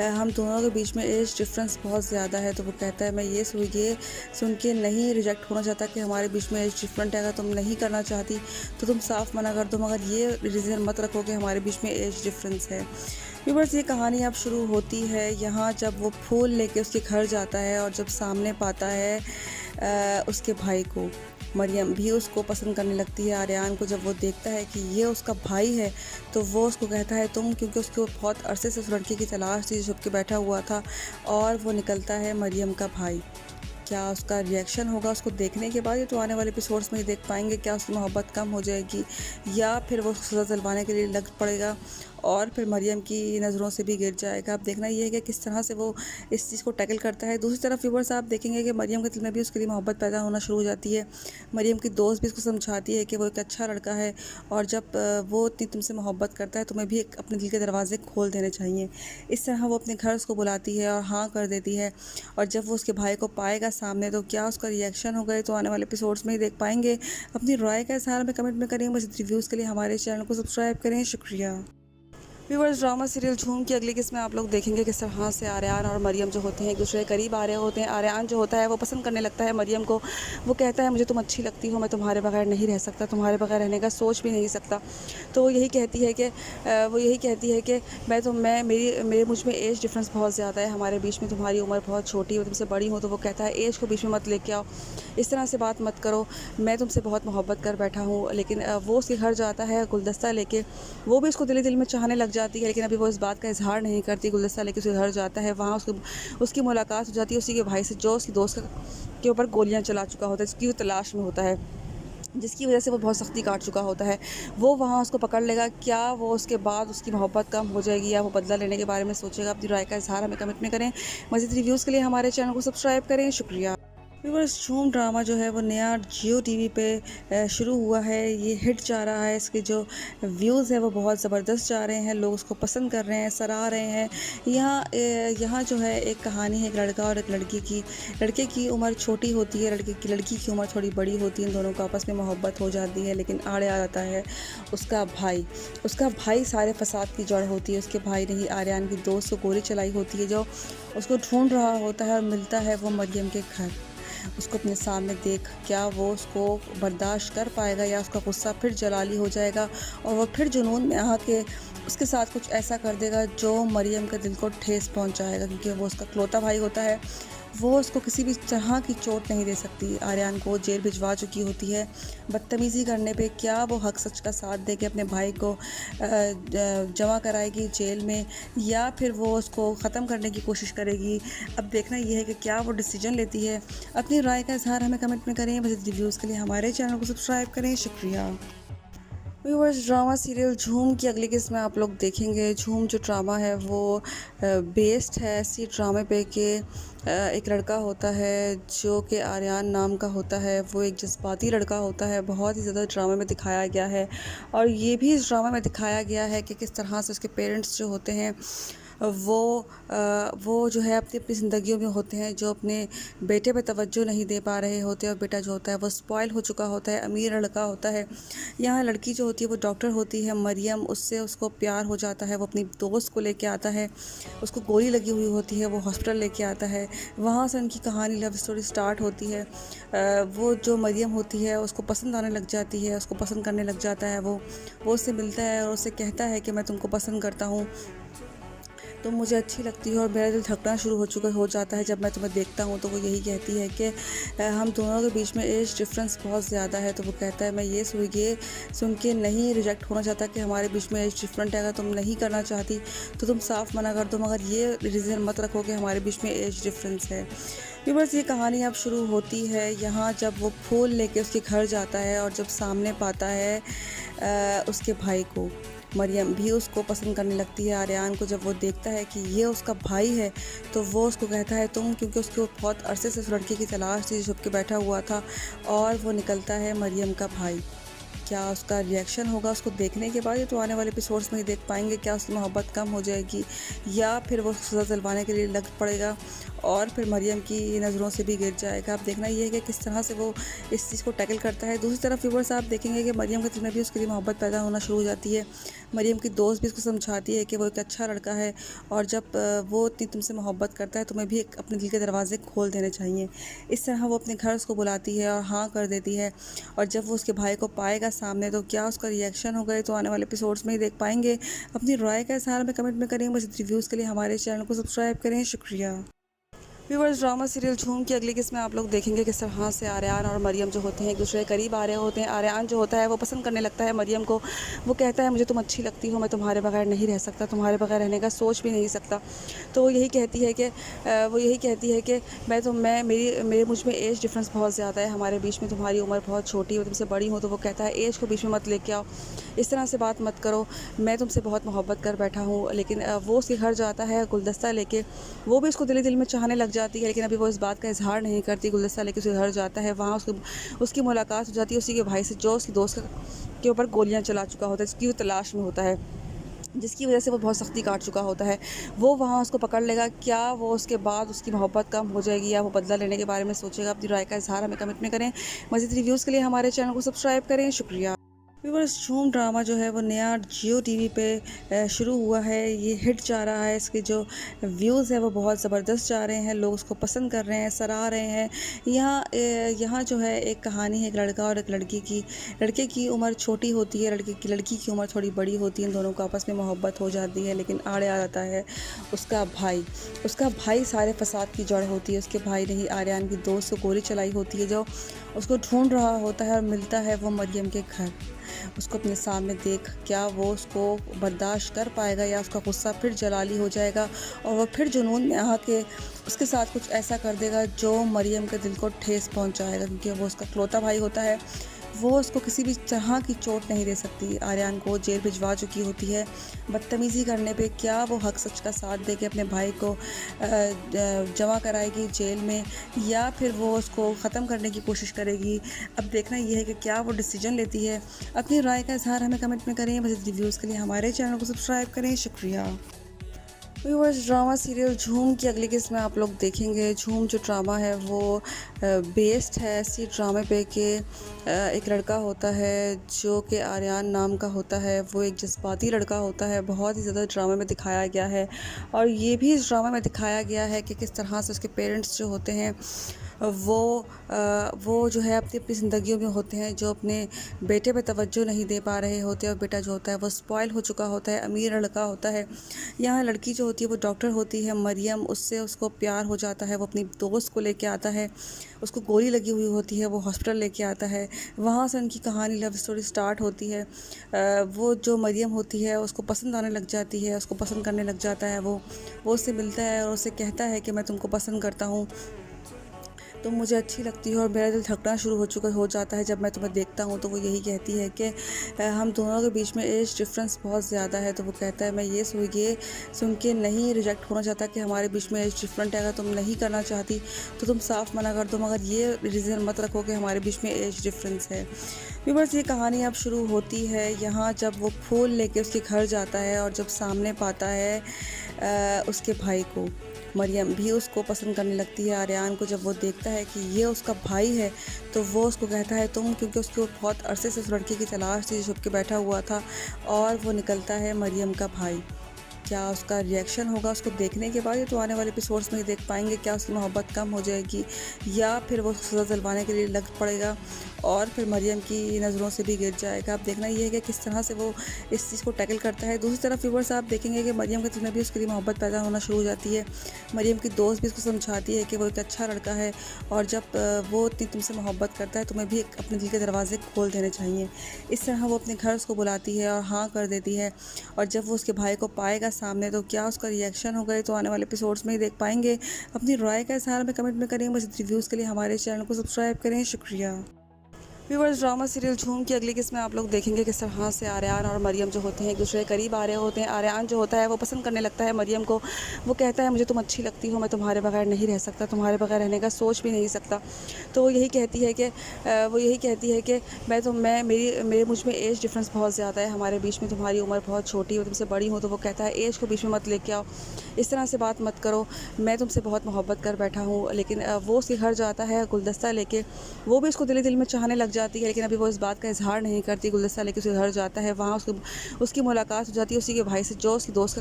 हम दोनों के बीच में एज डिफरेंस बहुत ज़्यादा है। तो वो कहता है मैं ये सुन के नहीं रिजेक्ट होना चाहता कि हमारे बीच में एज डिफरेंट है। अगर तुम नहीं करना चाहती तो तुम साफ मना कर दो, मगर ये रीज़न मत रखो कि हमारे बीच में एज डिफरेंस है। व्यूअर्स, ये कहानी अब शुरू होती है यहाँ जब वो फूल लेके उसके घर जाता है, और जब सामने पाता है उसके भाई को। मरियम भी उसको पसंद करने लगती है आर्यन को। जब वो देखता है कि ये उसका भाई है तो वो उसको कहता है तुम, क्योंकि उसको बहुत अरसे से उस लड़के की तलाश थी जो छुप के बैठा हुआ था, और वो निकलता है मरियम का भाई। क्या उसका रिएक्शन होगा उसको देखने के बाद? ये तो आने वाले एपिसोड्स में ही देख पाएंगे। क्या उसकी मोहब्बत कम हो जाएगी, या फिर वो सज़ा दिलवाने के लिए लग पड़ेगा और फिर मरियम की नज़रों से भी गिर जाएगा। अब देखना ये है कि किस तरह से वो इस चीज़ को टैकल करता है। दूसरी तरफ व्यूअर्स, आप देखेंगे कि मरियम के दिल में भी उसके लिए मोहब्बत पैदा होना शुरू हो जाती है। मरियम की दोस्त भी उसको समझाती है कि वो एक अच्छा लड़का है, और जब वो इतनी तुमसे मोहब्बत करता है तुम्हें भी अपने दिल के दरवाजे खोल देने चाहिए। इस तरह वो अपने घर उसको बुलाती है और हाँ कर देती है। और जब वो उसके भाई को पाएगा सामने तो क्या उसका रिएक्शन होगा, तो आने वाले एपिसोड्स में ही देख पाएंगे। अपनी राय का इज़हार हमें कमेंट में करें। बस रिव्यूज़ के लिए हमारे चैनल को सब्सक्राइब करें। शुक्रिया। व्यूअर्स, ड्रामा सीरियल झूम की अगली किस्त में आप लोग देखेंगे किस तरह से आर्यन और मरियम जो होते हैं एक दूसरे के करीब आ रहे होते हैं। आर्यन जो होता है वो पसंद करने लगता है मरियम को। वो कहता है मुझे तुम अच्छी लगती हो, मैं तुम्हारे बगैर नहीं रह सकता, तुम्हारे बगैर रहने का सोच भी नहीं सकता। तो वो यही कहती है कि मैं मेरे मुझ में एज डिफरेंस बहुत ज़्यादा है हमारे बीच में, तुम्हारी उम्र बहुत छोटी है, मैं तुमसे बड़ी हूँ। तो वो कहता है एज को बीच में मत लेके आओ, इस तरह से बात मत करो, मैं तुमसे बहुत मोहब्बत कर बैठा हूँ। लेकिन वो उसके घर जाता है गुलदस्ता लेके। वो भी उसको दिल में चाहने लग जाती है, लेकिन अभी वो इस बात का इजहार नहीं करती। गुलदस्ता लेके उसके घर जाता है, वहाँ उसकी मुलाकात हो जाती है उसी के भाई से, जो उसकी दोस्त के ऊपर गोलियाँ चला चुका होता है, जिसकी वो तलाश में होता है, जिसकी वजह से वो बहुत सख्ती काट चुका होता है। वो वहाँ उसको पकड़ लेगा। क्या वो उसके बाद उसकी मोहब्बत कम हो जाएगी, या वो बदला लेने के बारे में सोचेगा? अपनी राय का इजहार हमें कमेंट में करें। मज़ीद रिव्यूज़ के लिए हमारे चैनल को सब्सक्राइब करें। शुक्रिया। व्यूअर्स, झूम ड्रामा जो है वो नया जियो टीवी पे शुरू हुआ है। ये हिट जा रहा है। इसके जो व्यूज़ है वो बहुत ज़बरदस्त जा रहे हैं, लोग उसको पसंद कर रहे हैं, सराह रहे हैं। यहाँ जो है एक कहानी है एक लड़का और एक लड़की की। लड़के की उम्र छोटी होती है, लड़की की उम्र थोड़ी बड़ी होती है। इन दोनों को आपस में मोहब्बत हो जाती है, लेकिन आड़े आ जाता है उसका भाई सारे फसाद की जड़ होती है। उसके भाई ने ही आर्यन की दोस्त को गोली चलाई होती है, जो उसको ढूंढ रहा होता है, और मिलता है वो मरियम के घर। उसको अपने सामने देख क्या वो उसको बर्दाश्त कर पाएगा, या उसका गुस्सा फिर जलाली हो जाएगा और वो फिर जुनून में आके उसके साथ कुछ ऐसा कर देगा जो मरियम के दिल को ठेस पहुंचाएगा, क्योंकि वो उसका इकलौता भाई होता है। वो उसको किसी भी तरह की चोट नहीं दे सकती। आर्यन को जेल भिजवा चुकी होती है। बदतमीज़ी करने पे क्या वो हक सच का साथ दे के अपने भाई को जमा कराएगी जेल में, या फिर वो उसको ख़त्म करने की कोशिश करेगी। अब देखना ये है कि क्या वो डिसीजन लेती है। अपनी राय का इज़हार हमें कमेंट में करें। बस रिव्यूज़ के लिए हमारे चैनल को सब्सक्राइब करें। शुक्रिया। व्यूअर्स, ड्रामा सीरियल झूम की अगली किस्त में आप लोग देखेंगे। झूम जो ड्रामा है वो बेस्ड है इसी ड्रामे पे कि एक लड़का होता है जो कि आर्यन नाम का होता है। वो एक जज्बाती लड़का होता है। बहुत ही ज़्यादा ड्रामे में दिखाया गया है, और ये भी इस ड्रामे में दिखाया गया है कि किस तरह से उसके पेरेंट्स जो होते हैं वो जो है अपनी अपनी ज़िंदगियों में होते हैं जो अपने बेटे पे तवज्जो नहीं दे पा रहे होते, और बेटा जो होता है वो स्पॉइल हो चुका होता है, अमीर लड़का होता है। यहाँ लड़की जो होती है वो डॉक्टर होती है, मरियम, उससे उसको प्यार हो जाता है। वो अपनी दोस्त को लेके आता है, उसको गोली लगी हुई होती है, वो हॉस्पिटल लेके आता है। वहाँ से उनकी कहानी, लव स्टोरी स्टार्ट होती है। वो जो मरियम होती है उसको पसंद आने लग जाती है, उसको पसंद करने लग जाता है। वो उससे मिलता है और उससे कहता है कि मैं तुमको पसंद करता हूँ, तुम मुझे अच्छी लगती हो, और मेरा दिल धड़कना शुरू हो जाता है जब मैं तुम्हें देखता हूँ। तो वो यही कहती है कि हम दोनों के बीच में एज डिफरेंस बहुत ज़्यादा है। तो वो कहता है मैं ये सुन के नहीं रिजेक्ट होना चाहता कि हमारे बीच में एज डिफरेंट है। अगर तुम नहीं करना चाहती तो तुम साफ मना कर दो, मगर ये रीज़न मत रखो कि हमारे बीच में एज डिफरेंस है। बस ये कहानी अब शुरू होती है यहाँ जब वो फूल लेके उसके घर जाता है, और जब सामने पाता है उसके भाई को। मरियम भी उसको पसंद करने लगती है आर्यान को। जब वो देखता है कि ये उसका भाई है तो वो उसको कहता है तुम, क्योंकि उसको बहुत अरसे से उस लड़के की तलाश थी जो छुप के बैठा हुआ था, और वो निकलता है मरियम का भाई। क्या उसका रिएक्शन होगा उसको देखने के बाद? ये तो आने वाले एपिसोड्स में ही देख पाएंगे। क्या उसकी मोहब्बत कम हो जाएगी, या फिर वो सज़ा दिलवाने के लिए लग पड़ेगा और फिर मरियम की नज़रों से भी गिर जाएगा। अब देखना ये है कि किस तरह से वो इस चीज़ को टैकल करता है। दूसरी तरफ व्यूअर्स आप देखेंगे कि मरियम के दिल में भी उसके लिए मोहब्बत पैदा होना शुरू हो जाती है। मरियम की दोस्त भी उसको समझाती है कि वो एक अच्छा लड़का है, और जब वो इतनी तुमसे मोहब्बत करता है तुम्हें भी अपने दिल के दरवाजे खोल देने चाहिए। इस तरह वो अपने घर उसको बुलाती है और हाँ कर देती है। और जब वो उसके भाई को पाएगा सामने तो क्या उसका रिएक्शन होगा, तो आने वाले एपिसोड्स में ही देख पाएंगे। अपनी राय का इज़हार हमें कमेंट में करेंगे। बस रिव्यूज़ के लिए हमारे चैनल को सब्सक्राइब करें। शुक्रिया। व्यूअर्स, ड्रामा सीरियल झूम की अगली किस्त में आप लोग देखेंगे किस तरह से आर्यान और मरियम जो होते हैं एक दूसरे के करीब आ रहे होते हैं। आर्यान जो होता है वो पसंद करने लगता है मरियम को। वो कहता है मुझे तुम अच्छी लगती हो, मैं तुम्हारे बगैर नहीं रह सकता, तुम्हारे बगैर रहने का सोच भी नहीं सकता। तो वो यही कहती है कि मैं मेरे मुझ में एज डिफरेंस बहुत ज़्यादा है हमारे बीच में, तुम्हारी उम्र बहुत छोटी है, तुमसे बड़ी हूँ। तो वो कहता है एज को बीच में मत लेके आओ, इस तरह से बात मत करो, मैं तुमसे बहुत मोहब्बत कर बैठा हूँ। लेकिन वो उसके घर जाता है गुलदस्ता लेके। वो भी उसको दिल में चाहने लग जाती है, लेकिन अभी वो इस बात का इजहार नहीं करती। गुलदस्ता लेके उसके घर जाता है, वहाँ उसकी मुलाकात हो जाती है उसी के भाई से, जो उसकी दोस्त के ऊपर गोलियाँ चला चुका होता है, जिसकी वो तलाश में होता है, जिसकी वजह से वो बहुत सख्ती काट चुका होता है। वो वहाँ उसको पकड़ लेगा। क्या वो उसके बाद उसकी मोहब्बत कम हो जाएगी, या वो बदला लेने के बारे में सोचेगा? अपनी राय का इजहार हमें कमेंट में करें। मज़ीद रिव्यूज़ के लिए हमारे चैनल को सब्सक्राइब करें। शुक्रिया। व्यूअर्स, झूम ड्रामा जो है वो नया जियो टीवी पे शुरू हुआ है। ये हिट जा रहा है, इसके जो व्यूज़ है वो बहुत ज़बरदस्त जा रहे हैं, लोग उसको पसंद कर रहे हैं, सराह रहे हैं। यहाँ जो है एक कहानी है एक लड़का और एक लड़की की। लड़के की उम्र छोटी होती है, लड़की की उम्र थोड़ी बड़ी होती है। इन दोनों को आपस में मोहब्बत हो जाती है, लेकिन आड़े आ जाता है उसका भाई सारे फसाद की जड़ होती है। उसके भाई ने ही आर्यान की दोस्त को गोली चलाई होती है, जो उसको ढूंढ रहा होता है, और मिलता है वो मरियम के घर। उसको अपने सामने देख क्या वो उसको बर्दाश्त कर पाएगा, या उसका गुस्सा फिर जलाली हो जाएगा और वह फिर जुनून में आके उसके साथ कुछ ऐसा कर देगा जो मरियम के दिल को ठेस पहुंचाएगा, क्योंकि वो उसका इकलौता भाई होता है। वो उसको किसी भी तरह की चोट नहीं दे सकती। आर्यान को जेल भिजवा चुकी होती है बदतमीज़ी करने पे। क्या वो हक सच का साथ दे के अपने भाई को जमा कराएगी जेल में, या फिर वो उसको ख़त्म करने की कोशिश करेगी? अब देखना यह है कि क्या वो डिसीजन लेती है। अपनी राय का इजहार हमें कमेंट में करें। मज़ीद रिव्यूज़ के लिए हमारे चैनल को सब्सक्राइब करें। शुक्रिया। व्यूअर्स, ड्रामा सीरियल झूम की अगली किस्त में आप लोग देखेंगे। झूम जो ड्रामा है वो बेस्ड है इसी ड्रामे पे कि एक लड़का होता है जो कि आर्यान नाम का होता है। वो एक जज्बाती लड़का होता है, बहुत ही ज़्यादा ड्रामे में दिखाया गया है। और ये भी इस ड्रामे में दिखाया गया है कि किस तरह से उसके पेरेंट्स जो होते हैं वो जो है अपनी अपनी ज़िंदगियों में होते हैं, जो अपने बेटे पे तवज्जो नहीं दे पा रहे होते, और बेटा जो होता है वो स्पॉइल हो चुका होता है, अमीर लड़का होता है। यहाँ लड़की जो होती है वो डॉक्टर होती है, मरियम, उससे उसको प्यार हो जाता है। वो अपनी दोस्त को लेके आता है, उसको गोली लगी हुई होती है, वो हॉस्पिटल लेके आता है। वहाँ से उनकी कहानी, लव स्टोरी स्टार्ट होती है। वो जो मरियम होती है उसको पसंद आने लग जाती है, उसको पसंद करने लग जाता है। वो उससे मिलता है और उससे कहता है कि मैं तुमको पसंद करता हूँ, तुम मुझे अच्छी लगती हो, और मेरा दिल धड़कना शुरू हो जाता है जब मैं तुम्हें देखता हूँ। तो वो यही कहती है कि हम दोनों के बीच में एज डिफरेंस बहुत ज़्यादा है। तो वो कहता है मैं ये सुन के नहीं रिजेक्ट होना चाहता कि हमारे बीच में एज डिफरेंट है। अगर तुम नहीं करना चाहती तो तुम साफ मना कर दो, मगर ये रीज़न मत रखो कि हमारे बीच में एज डिफरेंस है। बस ये कहानी अब शुरू होती है यहाँ जब वो फूल लेके उसके घर जाता है, और जब सामने पाता है उसके भाई को। मरियम भी उसको पसंद करने लगती है आर्यान को। जब वो देखता है कि ये उसका भाई है तो वो उसको कहता है तुम, क्योंकि उसको बहुत अरसे से उस लड़के की तलाश थी जो छुप के बैठा हुआ था, और वो निकलता है मरियम का भाई। क्या उसका रिएक्शन होगा उसको देखने के बाद? ये तो आने वाले एपिसोड्स में ही देख पाएंगे। क्या उसकी मोहब्बत कम हो जाएगी या फिर वो सज़ा दिलवाने के लिए लग पड़ेगा और फिर मरियम की नज़रों से भी गिर जाएगा। अब देखना ये है कि किस तरह से वो इस चीज़ को टैकल करता है। दूसरी तरफ व्यूअर्स आप देखेंगे कि मरियम के दिल में भी उसके लिए मोहब्बत पैदा होना शुरू हो जाती है। मरियम की दोस्त भी उसको समझाती है कि वो एक अच्छा लड़का है और जब वो इतनी तुमसे मोहब्बत करता है तुम्हें भी अपने दिल के दरवाजे खोल देने चाहिए। इस तरह वो अपने घर उसको बुलाती है और हाँ कर देती है। और जब वो उसके भाई को पाएगा सामने तो क्या उसका रिएक्शन होगा, ये तो आने वाले एपिसोड्स में ही देख पाएंगे। अपनी राय का इज़हार हमें कमेंट में करेंगे। बस रिव्यूज़ के लिए हमारे चैनल को सब्सक्राइब करें। शुक्रिया। व्यूअर्स, ड्रामा सीरियल झूम की अगली किस्त में आप लोग देखेंगे किस तरह से आर्यान और मरियम जो होते हैं एक दूसरे के करीब आ रहे होते हैं। आर्यान जो होता है वो पसंद करने लगता है मरियम को। वो कहता है मुझे तुम अच्छी लगती हो, मैं तुम्हारे बगैर नहीं रह सकता, तुम्हारे बगैर रहने का सोच भी नहीं सकता। तो वो यही कहती है कि मेरे मुझ में एज डिफरेंस बहुत ज़्यादा है हमारे बीच में, तुम्हारी उम्र बहुत छोटी है, तुमसे बड़ी हूँ। तो वो कहता है एज को बीच में मत लेके आओ, इस तरह से बात मत करो, मैं तुमसे बहुत मोहब्बत कर बैठा हूँ। लेकिन वो उसके घर जाता है गुलदस्ता लेके। वो भी उसको दिल में चाहने लग जाती है, लेकिन अभी वो इस बात का इजहार नहीं करती। गुलदस्ता लेके उसके घर जाता है, वहाँ उसकी मुलाकात हो जाती है उसी के भाई से जो उसकी दोस्त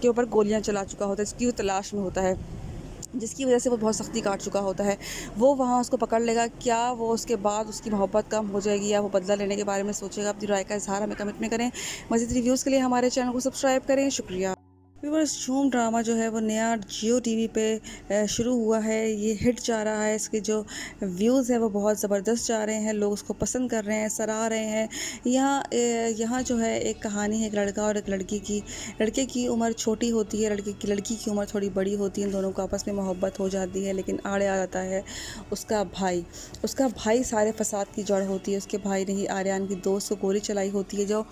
के ऊपर गोलियाँ चला चुका होता है, इसकी तलाश में होता है, जिसकी वजह से वो बहुत सख्ती काट चुका होता है। वो वहाँ उसको पकड़ लेगा। क्या वो उसके बाद उसकी मोहब्बत कम हो जाएगी या वो बदला लेने के बारे में सोचेगा? अपनी राय का इजहार हमें कमेंट में करें। मज़ीद रिव्यूज़ के लिए हमारे चैनल को सब्सक्राइब करें। शुक्रिया। व्यूअर्स, झूम ड्रामा जो है वो नया जियो टीवी पे शुरू हुआ है। ये हिट जा रहा है, इसके जो व्यूज़ है वो बहुत ज़बरदस्त जा रहे हैं, लोग उसको पसंद कर रहे हैं, सराह रहे हैं। यहाँ जो है एक कहानी है एक लड़का और एक लड़की की। लड़के की उम्र छोटी होती है, लड़की की उम्र थोड़ी बड़ी होती है। इन दोनों को आपस में मोहब्बत हो जाती है, लेकिन आड़े आ जाता है उसका भाई सारे फसाद की जड़ होती है। उसके भाई ने ही आर्यान की दोस्त को गोली चलाई होती है, जो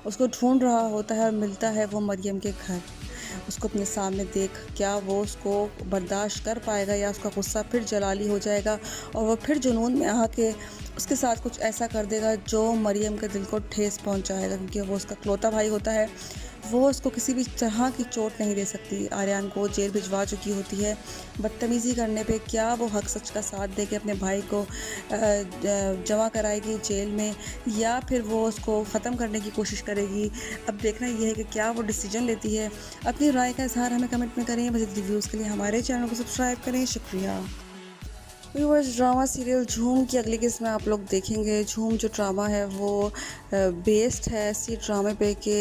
उसको ढूंढ रहा होता है और मिलता है वो मरियम के घर। उसको अपने सामने देख क्या वो उसको बर्दाश्त कर पाएगा या उसका गुस्सा फिर जलाली हो जाएगा और वो फिर जुनून में आके उसके साथ कुछ ऐसा कर देगा जो मरियम के दिल को ठेस पहुंचाएगा, क्योंकि वो उसका इकलौता भाई होता है। वो उसको किसी भी तरह की चोट नहीं दे सकती। आर्यान को जेल भिजवा चुकी होती है बदतमीज़ी करने पे। क्या वो हक सच का साथ दे के अपने भाई को जमा कराएगी जेल में, या फिर वो उसको ख़त्म करने की कोशिश करेगी? अब देखना यह है कि क्या वो डिसीजन लेती है। अपनी राय का इजहार हमें कमेंट में करें। मज़ीद रिव्यूज़ के लिए हमारे चैनल को सब्सक्राइब करें। शुक्रिया। व्यूअर्स, ड्रामा सीरियल झूम की अगली किस्त में आप लोग देखेंगे। झूम जो ड्रामा है वो बेस्ड है इसी ड्रामे पे कि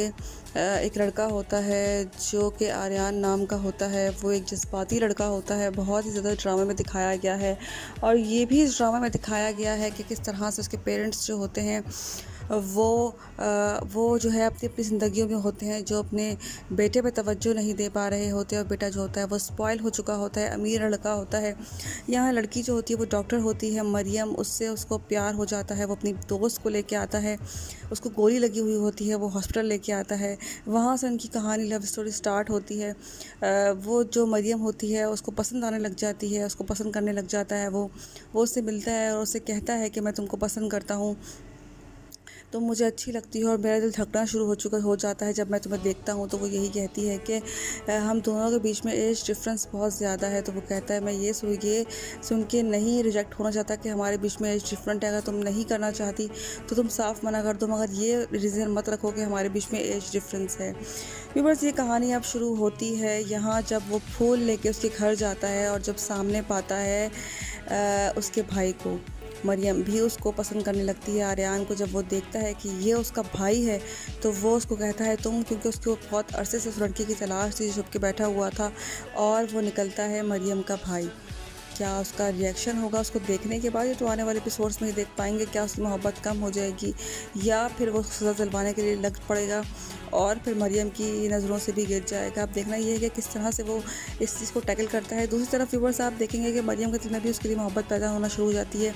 एक लड़का होता है जो कि आर्यान नाम का होता है। वो एक जज्बाती लड़का होता है, बहुत ही ज़्यादा ड्रामे में दिखाया गया है। और ये भी इस ड्रामे में दिखाया गया है कि किस तरह से उसके पेरेंट्स जो होते हैं वो जो है अपनी अपनी ज़िंदगियों में होते हैं, जो अपने बेटे पे तवज्जो नहीं दे पा रहे होते। और बेटा जो होता है वो स्पॉइल हो चुका होता है, अमीर लड़का होता है। यहाँ लड़की जो होती है वो डॉक्टर होती है मरियम, उससे उसको प्यार हो जाता है। वो अपनी दोस्त को लेके आता है, उसको गोली लगी हुई होती है, वो हॉस्पिटल लेके आता है। वहाँ से उनकी कहानी लव स्टोरी स्टार्ट होती है। वो जो मरियम होती है उसको पसंद आने लग जाती है, उसको पसंद करने लग जाता है। वो उससे मिलता है और उससे कहता है कि मैं तुमको पसंद करता हूँ, तुम मुझे अच्छी लगती हो और मेरा दिल धड़कना शुरू हो जाता है जब मैं तुम्हें देखता हूँ। तो वो यही कहती है कि हम दोनों के बीच में एज डिफरेंस बहुत ज़्यादा है। तो वो कहता है मैं ये सुन के नहीं रिजेक्ट होना चाहता कि हमारे बीच में एज डिफरेंट है। अगर तुम नहीं करना चाहती तो तुम साफ मना कर दो, मगर ये रीज़न मत रखो कि हमारे बीच में एज डिफरेंस है। व्यूअर्स, ये कहानी अब शुरू होती है यहाँ जब वो फूल लेके उसके घर जाता है और जब सामने पाता है उसके भाई को। मरियम भी उसको पसंद करने लगती है आर्यान को। जब वो देखता है कि ये उसका भाई है तो वो उसको कहता है तुम, क्योंकि उसको बहुत अरसे से उस लड़के की तलाश थी जो छुप के बैठा हुआ था, और वो निकलता है मरियम का भाई। क्या उसका रिएक्शन होगा उसको देखने के बाद? ये तो आने वाले एपिसोड्स में ही देख पाएंगे। क्या उसकी मोहब्बत कम हो जाएगी या फिर वो सज़ा दिलवाने के लिए लग पड़ेगा और फिर मरियम की नज़रों से भी गिर जाएगा। अब देखना ये है कि किस तरह से वो इस चीज़ को टैकल करता है। दूसरी तरफ व्यूअर्स आप देखेंगे कि मरियम के दिल में भी उसके लिए मोहब्बत पैदा होना शुरू हो जाती है।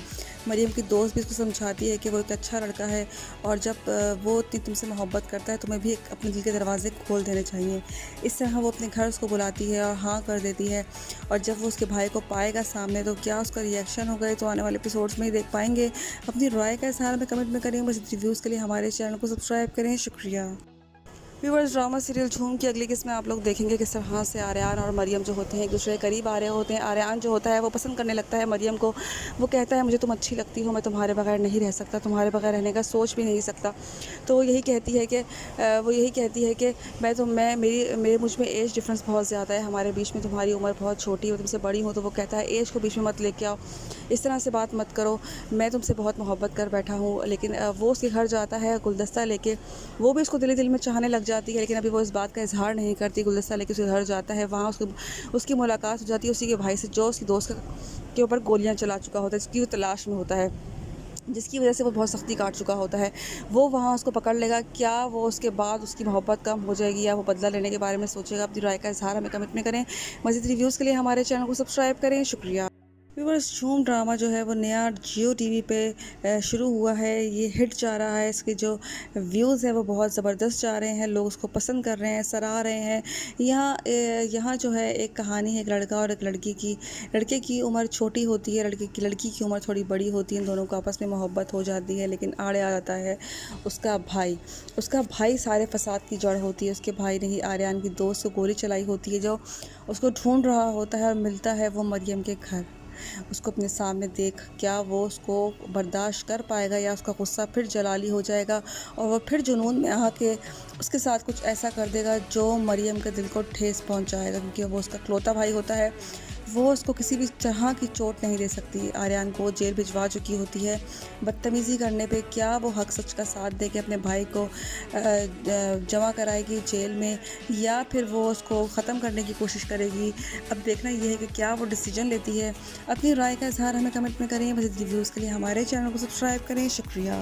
मरियम की दोस्त भी उसको समझाती है कि वो एक अच्छा लड़का है और जब वो इतनी तुमसे मोहब्बत करता है तुम्हें भी अपने दिल के दरवाजे खोल देने चाहिए। इस तरह वो अपने घर उसको बुलाती है और हाँ कर देती है। और जब वो उसके भाई को पाएगा सामने तो क्या उसका रिएक्शन होगा, ये तो आने वाले एपिसोड्स में ही देख पाएंगे। अपनी राय का इज़हार हमें कमेंट में करें। बस रिव्यूज़ के लिए हमारे चैनल को सब्सक्राइब करें। शुक्रिया। व्यूअर्स, ड्रामा सीरियल झूम की अगली किस्त में आप लोग देखेंगे किस तरह से आर्यन और मरियम जो होते हैं एक दूसरे के करीब आ रहे होते हैं। आर्यन जो होता है वो पसंद करने लगता है मरियम को। वो कहता है मुझे तुम अच्छी लगती हो, मैं तुम्हारे बगैर नहीं रह सकता, तुम्हारे बगैर रहने का सोच भी नहीं सकता। तो वो यही कहती है कि मैं मेरे मुझ में एज डिफरेंस बहुत ज़्यादा है हमारे बीच में, तुम्हारी उम्र बहुत छोटी है, तुमसे बड़ी हूँ। तो वो कहता है एज को बीच में मत लेके आओ, इस तरह से बात मत करो, मैं तुमसे बहुत मोहब्बत कर बैठा हूँ। लेकिन वो उसके घर जाता है गुलदस्ता लेके। वो भी उसको दिल में चाहने लग जाती है, लेकिन अभी वो इस बात का इजहार नहीं करती। गुलदस्ता लेके उसके घर जाता है, वहाँ उसकी मुलाकात हो जाती है उसी के भाई से, जो उसकी दोस्त के ऊपर गोलियां चला चुका होता है, जिसकी वो तलाश में होता है, जिसकी वजह से वो बहुत सख्ती काट चुका होता है। वो वहाँ उसको पकड़ लेगा। क्या वो उसके बाद उसकी मोहब्बत कम हो जाएगी या वो बदला लेने के बारे में सोचेगा? अपनी राय का इजहार हमें कमेंट में करें। मज़ीद रिव्यूज़ के लिए हमारे चैनल को सब्सक्राइब करें। शुक्रिया। व्यूअर्स, झूम ड्रामा जो है वो नया जियो टीवी पे शुरू हुआ है। ये हिट जा रहा है, इसके जो व्यूज़ हैं वो बहुत ज़बरदस्त जा रहे हैं, लोग उसको पसंद कर रहे हैं, सराह रहे हैं। यहाँ जो है एक कहानी है, एक लड़का और एक लड़की की। लड़के की उम्र छोटी होती है, लड़की की उम्र थोड़ी बड़ी होती है। इन दोनों को आपस में मोहब्बत हो जाती है, लेकिन आड़े आ जाता है उसका भाई सारे फसाद की जड़ होती है। उसके भाई ने ही आर्यन की दोस्त को गोली चलाई होती है, जो उसको ढूंढ रहा होता है और मिलता है वो मरियम के घर। उसको अपने सामने देख क्या वो उसको बर्दाश्त कर पाएगा या उसका गुस्सा फिर जलाली हो जाएगा और वो फिर जुनून में आके उसके साथ कुछ ऐसा कर देगा जो मरियम के दिल को ठेस पहुंचाएगा, क्योंकि वो उसका इकलौता भाई होता है। वो उसको किसी भी तरह की चोट नहीं दे सकती। आर्यन को जेल भिजवा चुकी होती है बदतमीज़ी करने पे। क्या वो हक सच का साथ दे के अपने भाई को जमा कराएगी जेल में, या फिर वो उसको ख़त्म करने की कोशिश करेगी? अब देखना यह है कि क्या वो डिसीजन लेती है। अपनी राय का इजहार हमें कमेंट में करें। मज़ीद रिव्यूज़ के लिए हमारे चैनल को सब्सक्राइब करें। शुक्रिया।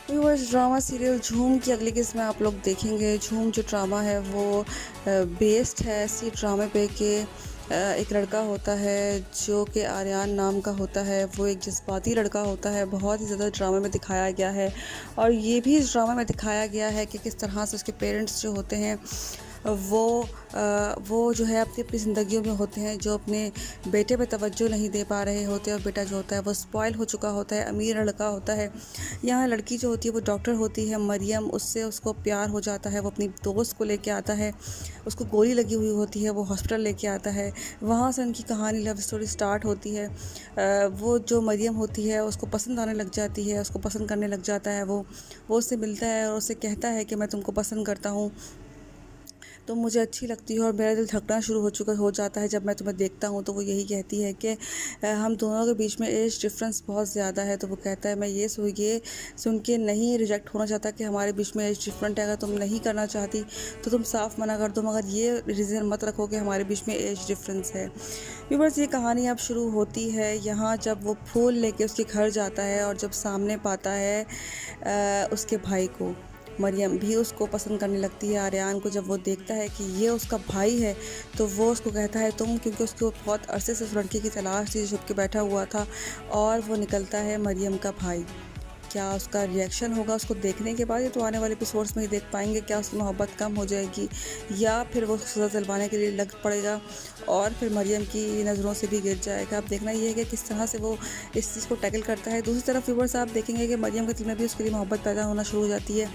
व्यूअर्स, ड्रामा सीरियल झूम की अगली किस्त में आप लोग देखेंगे। झूम जो ड्रामा है वो बेस्ड है इसी ड्रामे पे कि एक लड़का होता है जो कि आर्यन नाम का होता है। वो एक जज्बाती लड़का होता है, बहुत ही ज़्यादा ड्रामे में दिखाया गया है। और ये भी इस ड्रामे में दिखाया गया है कि किस तरह से उसके पेरेंट्स जो होते हैं वो जो है अपनी अपनी ज़िंदगियों में होते हैं, जो अपने बेटे पे तवज्जो नहीं दे पा रहे होते। और बेटा जो होता है वो स्पॉइल हो चुका होता है, अमीर लड़का होता है। यहाँ लड़की जो होती है वो डॉक्टर होती है, मरियम। उसको प्यार हो जाता है। वो अपनी दोस्त को लेके आता है, उसको गोली लगी हुई होती है, वो हॉस्पिटल लेके आता है। वहाँ से उनकी कहानी, लव स्टोरी स्टार्ट होती है। वो जो मरियम होती है उसको पसंद आने लग जाती है, उसको पसंद करने लग जाता है। वो उससे मिलता है और उससे कहता है कि मैं तुमको पसंद करता हूँ, तुम मुझे अच्छी लगती हो और मेरा दिल धड़कना शुरू हो जाता है जब मैं तुम्हें देखता हूँ। तो वो यही कहती है कि हम दोनों के बीच में एज डिफरेंस बहुत ज़्यादा है। तो वो कहता है मैं ये सुन के नहीं रिजेक्ट होना चाहता कि हमारे बीच में एज डिफरेंट है। अगर तुम नहीं करना चाहती तो तुम साफ मना कर दो, मगर ये रीज़न मत रखो कि हमारे बीच में एज डिफरेंस है। व्यूअर्स, ये कहानी अब शुरू होती है यहाँ जब वो फूल लेके उसके घर जाता है और जब सामने पाता है उसके भाई को। मरियम भी उसको पसंद करने लगती है आर्यन को। जब वो देखता है कि ये उसका भाई है तो वो उसको कहता है तुम, क्योंकि उसको बहुत अरसे से उस लड़के की तलाश थी जो छुप के बैठा हुआ था, और वो निकलता है मरियम का भाई। क्या उसका रिएक्शन होगा उसको देखने के बाद? ये तो आने वाले एपिसोड्स में ही देख पाएंगे। क्या उसकी मोहब्बत कम हो जाएगी या फिर वो सज़ा दिलवाने के लिए लग पड़ेगा और फिर मरियम की नज़रों से भी गिर जाएगा? अब देखना ये है कि किस तरह से वो इस चीज़ को टैकल करता है। दूसरी तरफ व्यूअर्स, आप देखेंगे कि मरियम के दिल में भी उसके लिए मोहब्बत पैदा होना शुरू हो जाती है।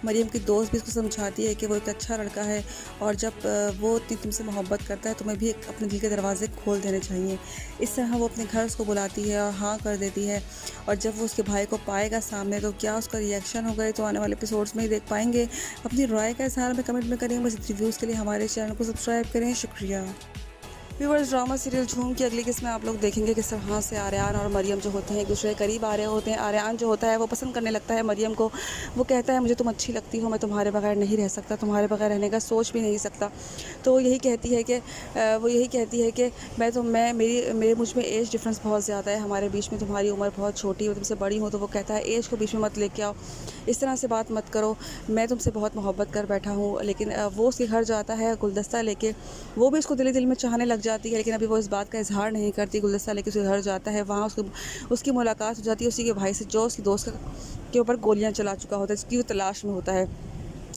मरियम की दोस्त भी उसको समझाती है कि वो एक अच्छा लड़का है और जब वो इतनी तुमसे मोहब्बत करता है तुम्हें भी अपने दिल के दरवाजे खोल देने चाहिए। इस तरह वो अपने घर उसको बुलाती है और हाँ कर देती है। और जब वो उसके भाई को पाएगा सामने तो क्या उसका रिएक्शन होगा, तो आने वाले एपिसोड्स में ही देख पाएंगे। अपनी राय का इजहार हमें कमेंट में करेंगे। बस रिव्यूज़ के लिए हमारे चैनल को सब्सक्राइब करें। शुक्रिया। व्यूअर्स, ड्रामा सीरियल झूम की अगली किस्त में आप लोग देखेंगे किस तरह से आर्यन और मरियम जो होते हैं एक दूसरे के करीब आ रहे होते हैं। आर्यन जो होता है वो पसंद करने लगता है मरियम को। वो कहता है मुझे तुम अच्छी लगती हो, मैं तुम्हारे बगैर नहीं रह सकता, तुम्हारे बगैर रहने का सोच भी नहीं सकता। तो वो यही कहती है कि मेरे मुझ में एज डिफरेंस बहुत ज़्यादा है हमारे बीच में, तुम्हारी उम्र बहुत छोटी है, तुमसे बड़ी हूँ। तो वो कहता है एज को बीच में मत लेके आओ, इस तरह से बात मत करो, मैं तुमसे बहुत मोहब्बत कर बैठा हूँ। लेकिन वो उसके घर जाता है गुलदस्ता लेके। वो भी उसको दिल में चाहने लग जाती है, लेकिन अभी वो इस बात का इजहार नहीं करती। गुलदस्ता लेके उसके घर जाता है, वहाँ उसकी मुलाकात हो जाती है उसी के भाई से, जो उसकी दोस्त के ऊपर गोलियां चला चुका होता है, जिसकी वो तलाश में होता है,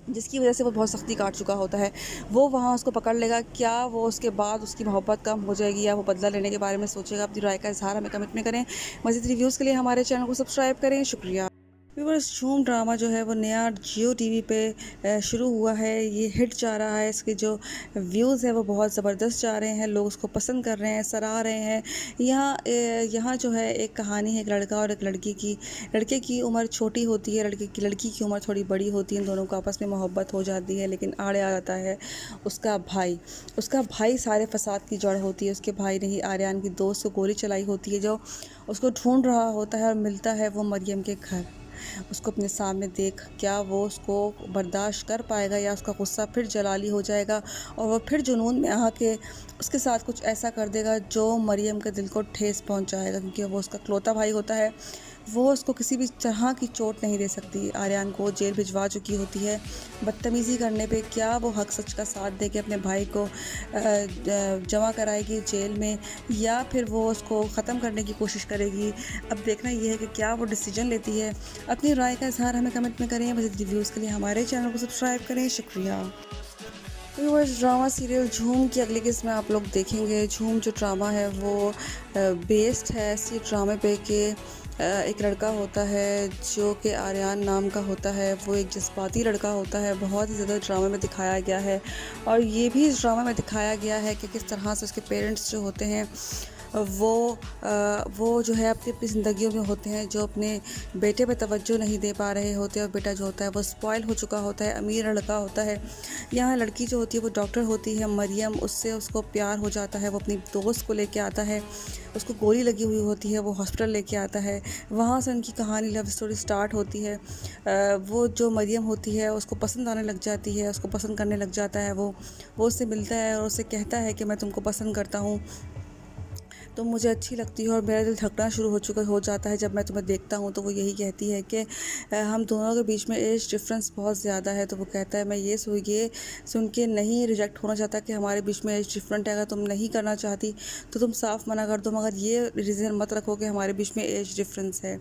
जिसकी वजह से वो बहुत सख्ती काट चुका होता है। वो वहाँ उसको पकड़ लेगा। क्या वो उसके बाद उसकी मोहब्बत कम हो जाएगी या वो बदला लेने के बारे में सोचेगा? अपनी राय का इजहार हमें कमेंट में करें। मज़ीद रिव्यूज़ के लिए हमारे चैनल को सब्सक्राइब करें। शुक्रिया। व्यूअर्स झूम ड्रामा जो है वो नया जियो टीवी पे शुरू हुआ है। ये हिट जा रहा है, इसके जो व्यूज़ है वो बहुत ज़बरदस्त जा रहे हैं, लोग उसको पसंद कर रहे हैं, सराह रहे हैं। यहाँ जो है एक कहानी है एक लड़का और एक लड़की की। लड़के की उम्र छोटी होती है, लड़की की उम्र थोड़ी बड़ी होती है। इन दोनों को आपस में मोहब्बत हो जाती है, लेकिन आड़े आ जाता है उसका भाई सारे फसाद की जड़ होती है। उसके भाई ने ही आर्यन की दोस्त को गोली चलाई होती है, जो उसको ढूंढ रहा होता है और मिलता है वो मरियम के घर। उसको अपने सामने देख क्या वो उसको बर्दाश्त कर पाएगा या उसका गुस्सा फिर जलाली हो जाएगा और वो फिर जुनून में आके उसके साथ कुछ ऐसा कर देगा जो मरियम के दिल को ठेस पहुंचाएगा, क्योंकि वो उसका इकलौता भाई होता है। वो उसको किसी भी तरह की चोट नहीं दे सकती। आर्यन को जेल भिजवा चुकी होती है बदतमीज़ी करने पे। क्या वो हक सच का साथ दे के अपने भाई को जमा कराएगी जेल में, या फिर वो उसको ख़त्म करने की कोशिश करेगी। अब देखना ये है कि क्या वो डिसीजन लेती है। अपनी राय का इजहार हमें कमेंट में करें। मज़ीद रिव्यूज़ के लिए हमारे चैनल को सब्सक्राइब करें। शुक्रिया। व्यूअर्स ड्रामा सीरियल झूम की अगली किस्त में आप लोग देखेंगे। झूम जो ड्रामा है वो बेस्ड है इसी ड्रामे पे कि एक लड़का होता है जो कि आर्यन नाम का होता है। वो एक जज्बाती लड़का होता है, बहुत ही ज़्यादा ड्रामे में दिखाया गया है। और ये भी इस ड्रामे में दिखाया गया है कि किस तरह से उसके पेरेंट्स जो होते हैं वो जो है अपनी ज़िंदगियों में होते हैं, जो अपने बेटे पे तवज्जो नहीं दे पा रहे होते। और बेटा जो होता है वो स्पॉइल हो चुका होता है, अमीर लड़का होता है। यहाँ लड़की जो होती है वो डॉक्टर होती है मरियम, उससे उसको प्यार हो जाता है। वो अपनी दोस्त को लेके आता है, उसको गोली लगी हुई होती है, वो हॉस्पिटल लेके आता है। वहाँ से उनकी कहानी लव स्टोरी स्टार्ट होती है। वो जो मरियम होती है उसको पसंद आने लग जाती है, उसको पसंद करने लग जाता है। वो उससे मिलता है और उससे कहता है कि मैं तुमको पसंद करता हूँ, तुम मुझे अच्छी लगती हो। और मेरा दिल धड़कना शुरू हो जाता है जब मैं तुम्हें देखता हूँ। तो वो यही कहती है कि हम दोनों के बीच में एज डिफरेंस बहुत ज़्यादा है। तो वो कहता है मैं ये सुन के नहीं रिजेक्ट होना चाहता कि हमारे बीच में एज डिफरेंट है। अगर तुम नहीं करना चाहती तो तुम साफ मना कर दो, मगर ये रीज़न मत रखो कि हमारे बीच में एज डिफरेंस है।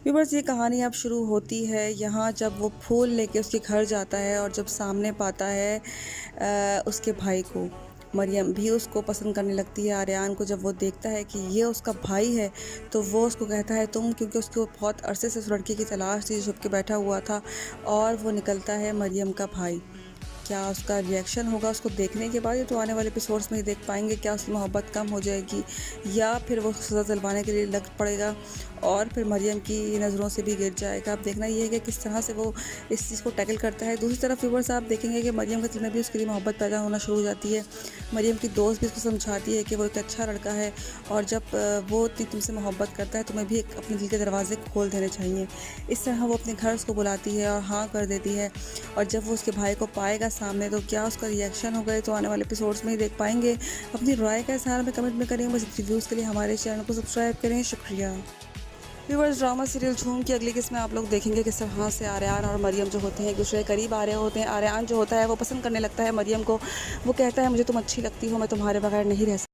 व्यूअर्स ये कहानी अब शुरू होती है यहाँ जब वो फूल लेके उसके घर जाता है और जब सामने पाता है उसके भाई को। मरियम भी उसको पसंद करने लगती है आर्यन को। जब वो देखता है कि ये उसका भाई है तो वो उसको कहता है तुम, क्योंकि उसको बहुत अरसे से उस लड़की की तलाश थी जो छुप के बैठा हुआ था, और वो निकलता है मरियम का भाई। क्या उसका रिएक्शन होगा उसको देखने के बाद? ये तो आने वाले एपिसोड्स में ही देख पाएंगे। क्या उसकी मोहब्बत कम हो जाएगी या फिर वो सज़ा दिलवाने के लिए लग पड़ेगा और फिर मरियम की नज़रों से भी गिर जाएगा। अब देखना ये है कि किस तरह से वो इस चीज़ को टैकल करता है। दूसरी तरफ व्यूअर्स आप देखेंगे कि मरियम के दिल में भी उसके लिए मोहब्बत पैदा होना शुरू हो जाती है। मरियम की दोस्त भी उसको समझाती है कि वो एक अच्छा लड़का है और जब वो तुमसे मोहब्बत करता है तुम्हें भी अपने दिल के दरवाजे खोल देने चाहिए। इस तरह वो अपने घर उसको बुलाती है और हाँ कर देती है। और जब वो उसके भाई को पाएगा सामने तो क्या उसका रिएक्शन होगा, तो आने वाले एपिसोड्स में ही देख पाएंगे। अपनी राय का इजहार हमें कमेंट में करें। बस रिव्यूज़ के लिए हमारे चैनल को सब्सक्राइब करें। शुक्रिया। व्यूअर्स ड्रामा सीरियल झूम की अगली किस्त में आप लोग देखेंगे किस तरह से आर्यन और मरियम जो होते हैं एक दूसरे के करीब आ रहे होते हैं। आर्यन जो होता है वो पसंद करने लगता है मरियम को। वो कहता है मुझे तुम अच्छी लगती हो, मैं तुम्हारे बगैर नहीं रह सकता।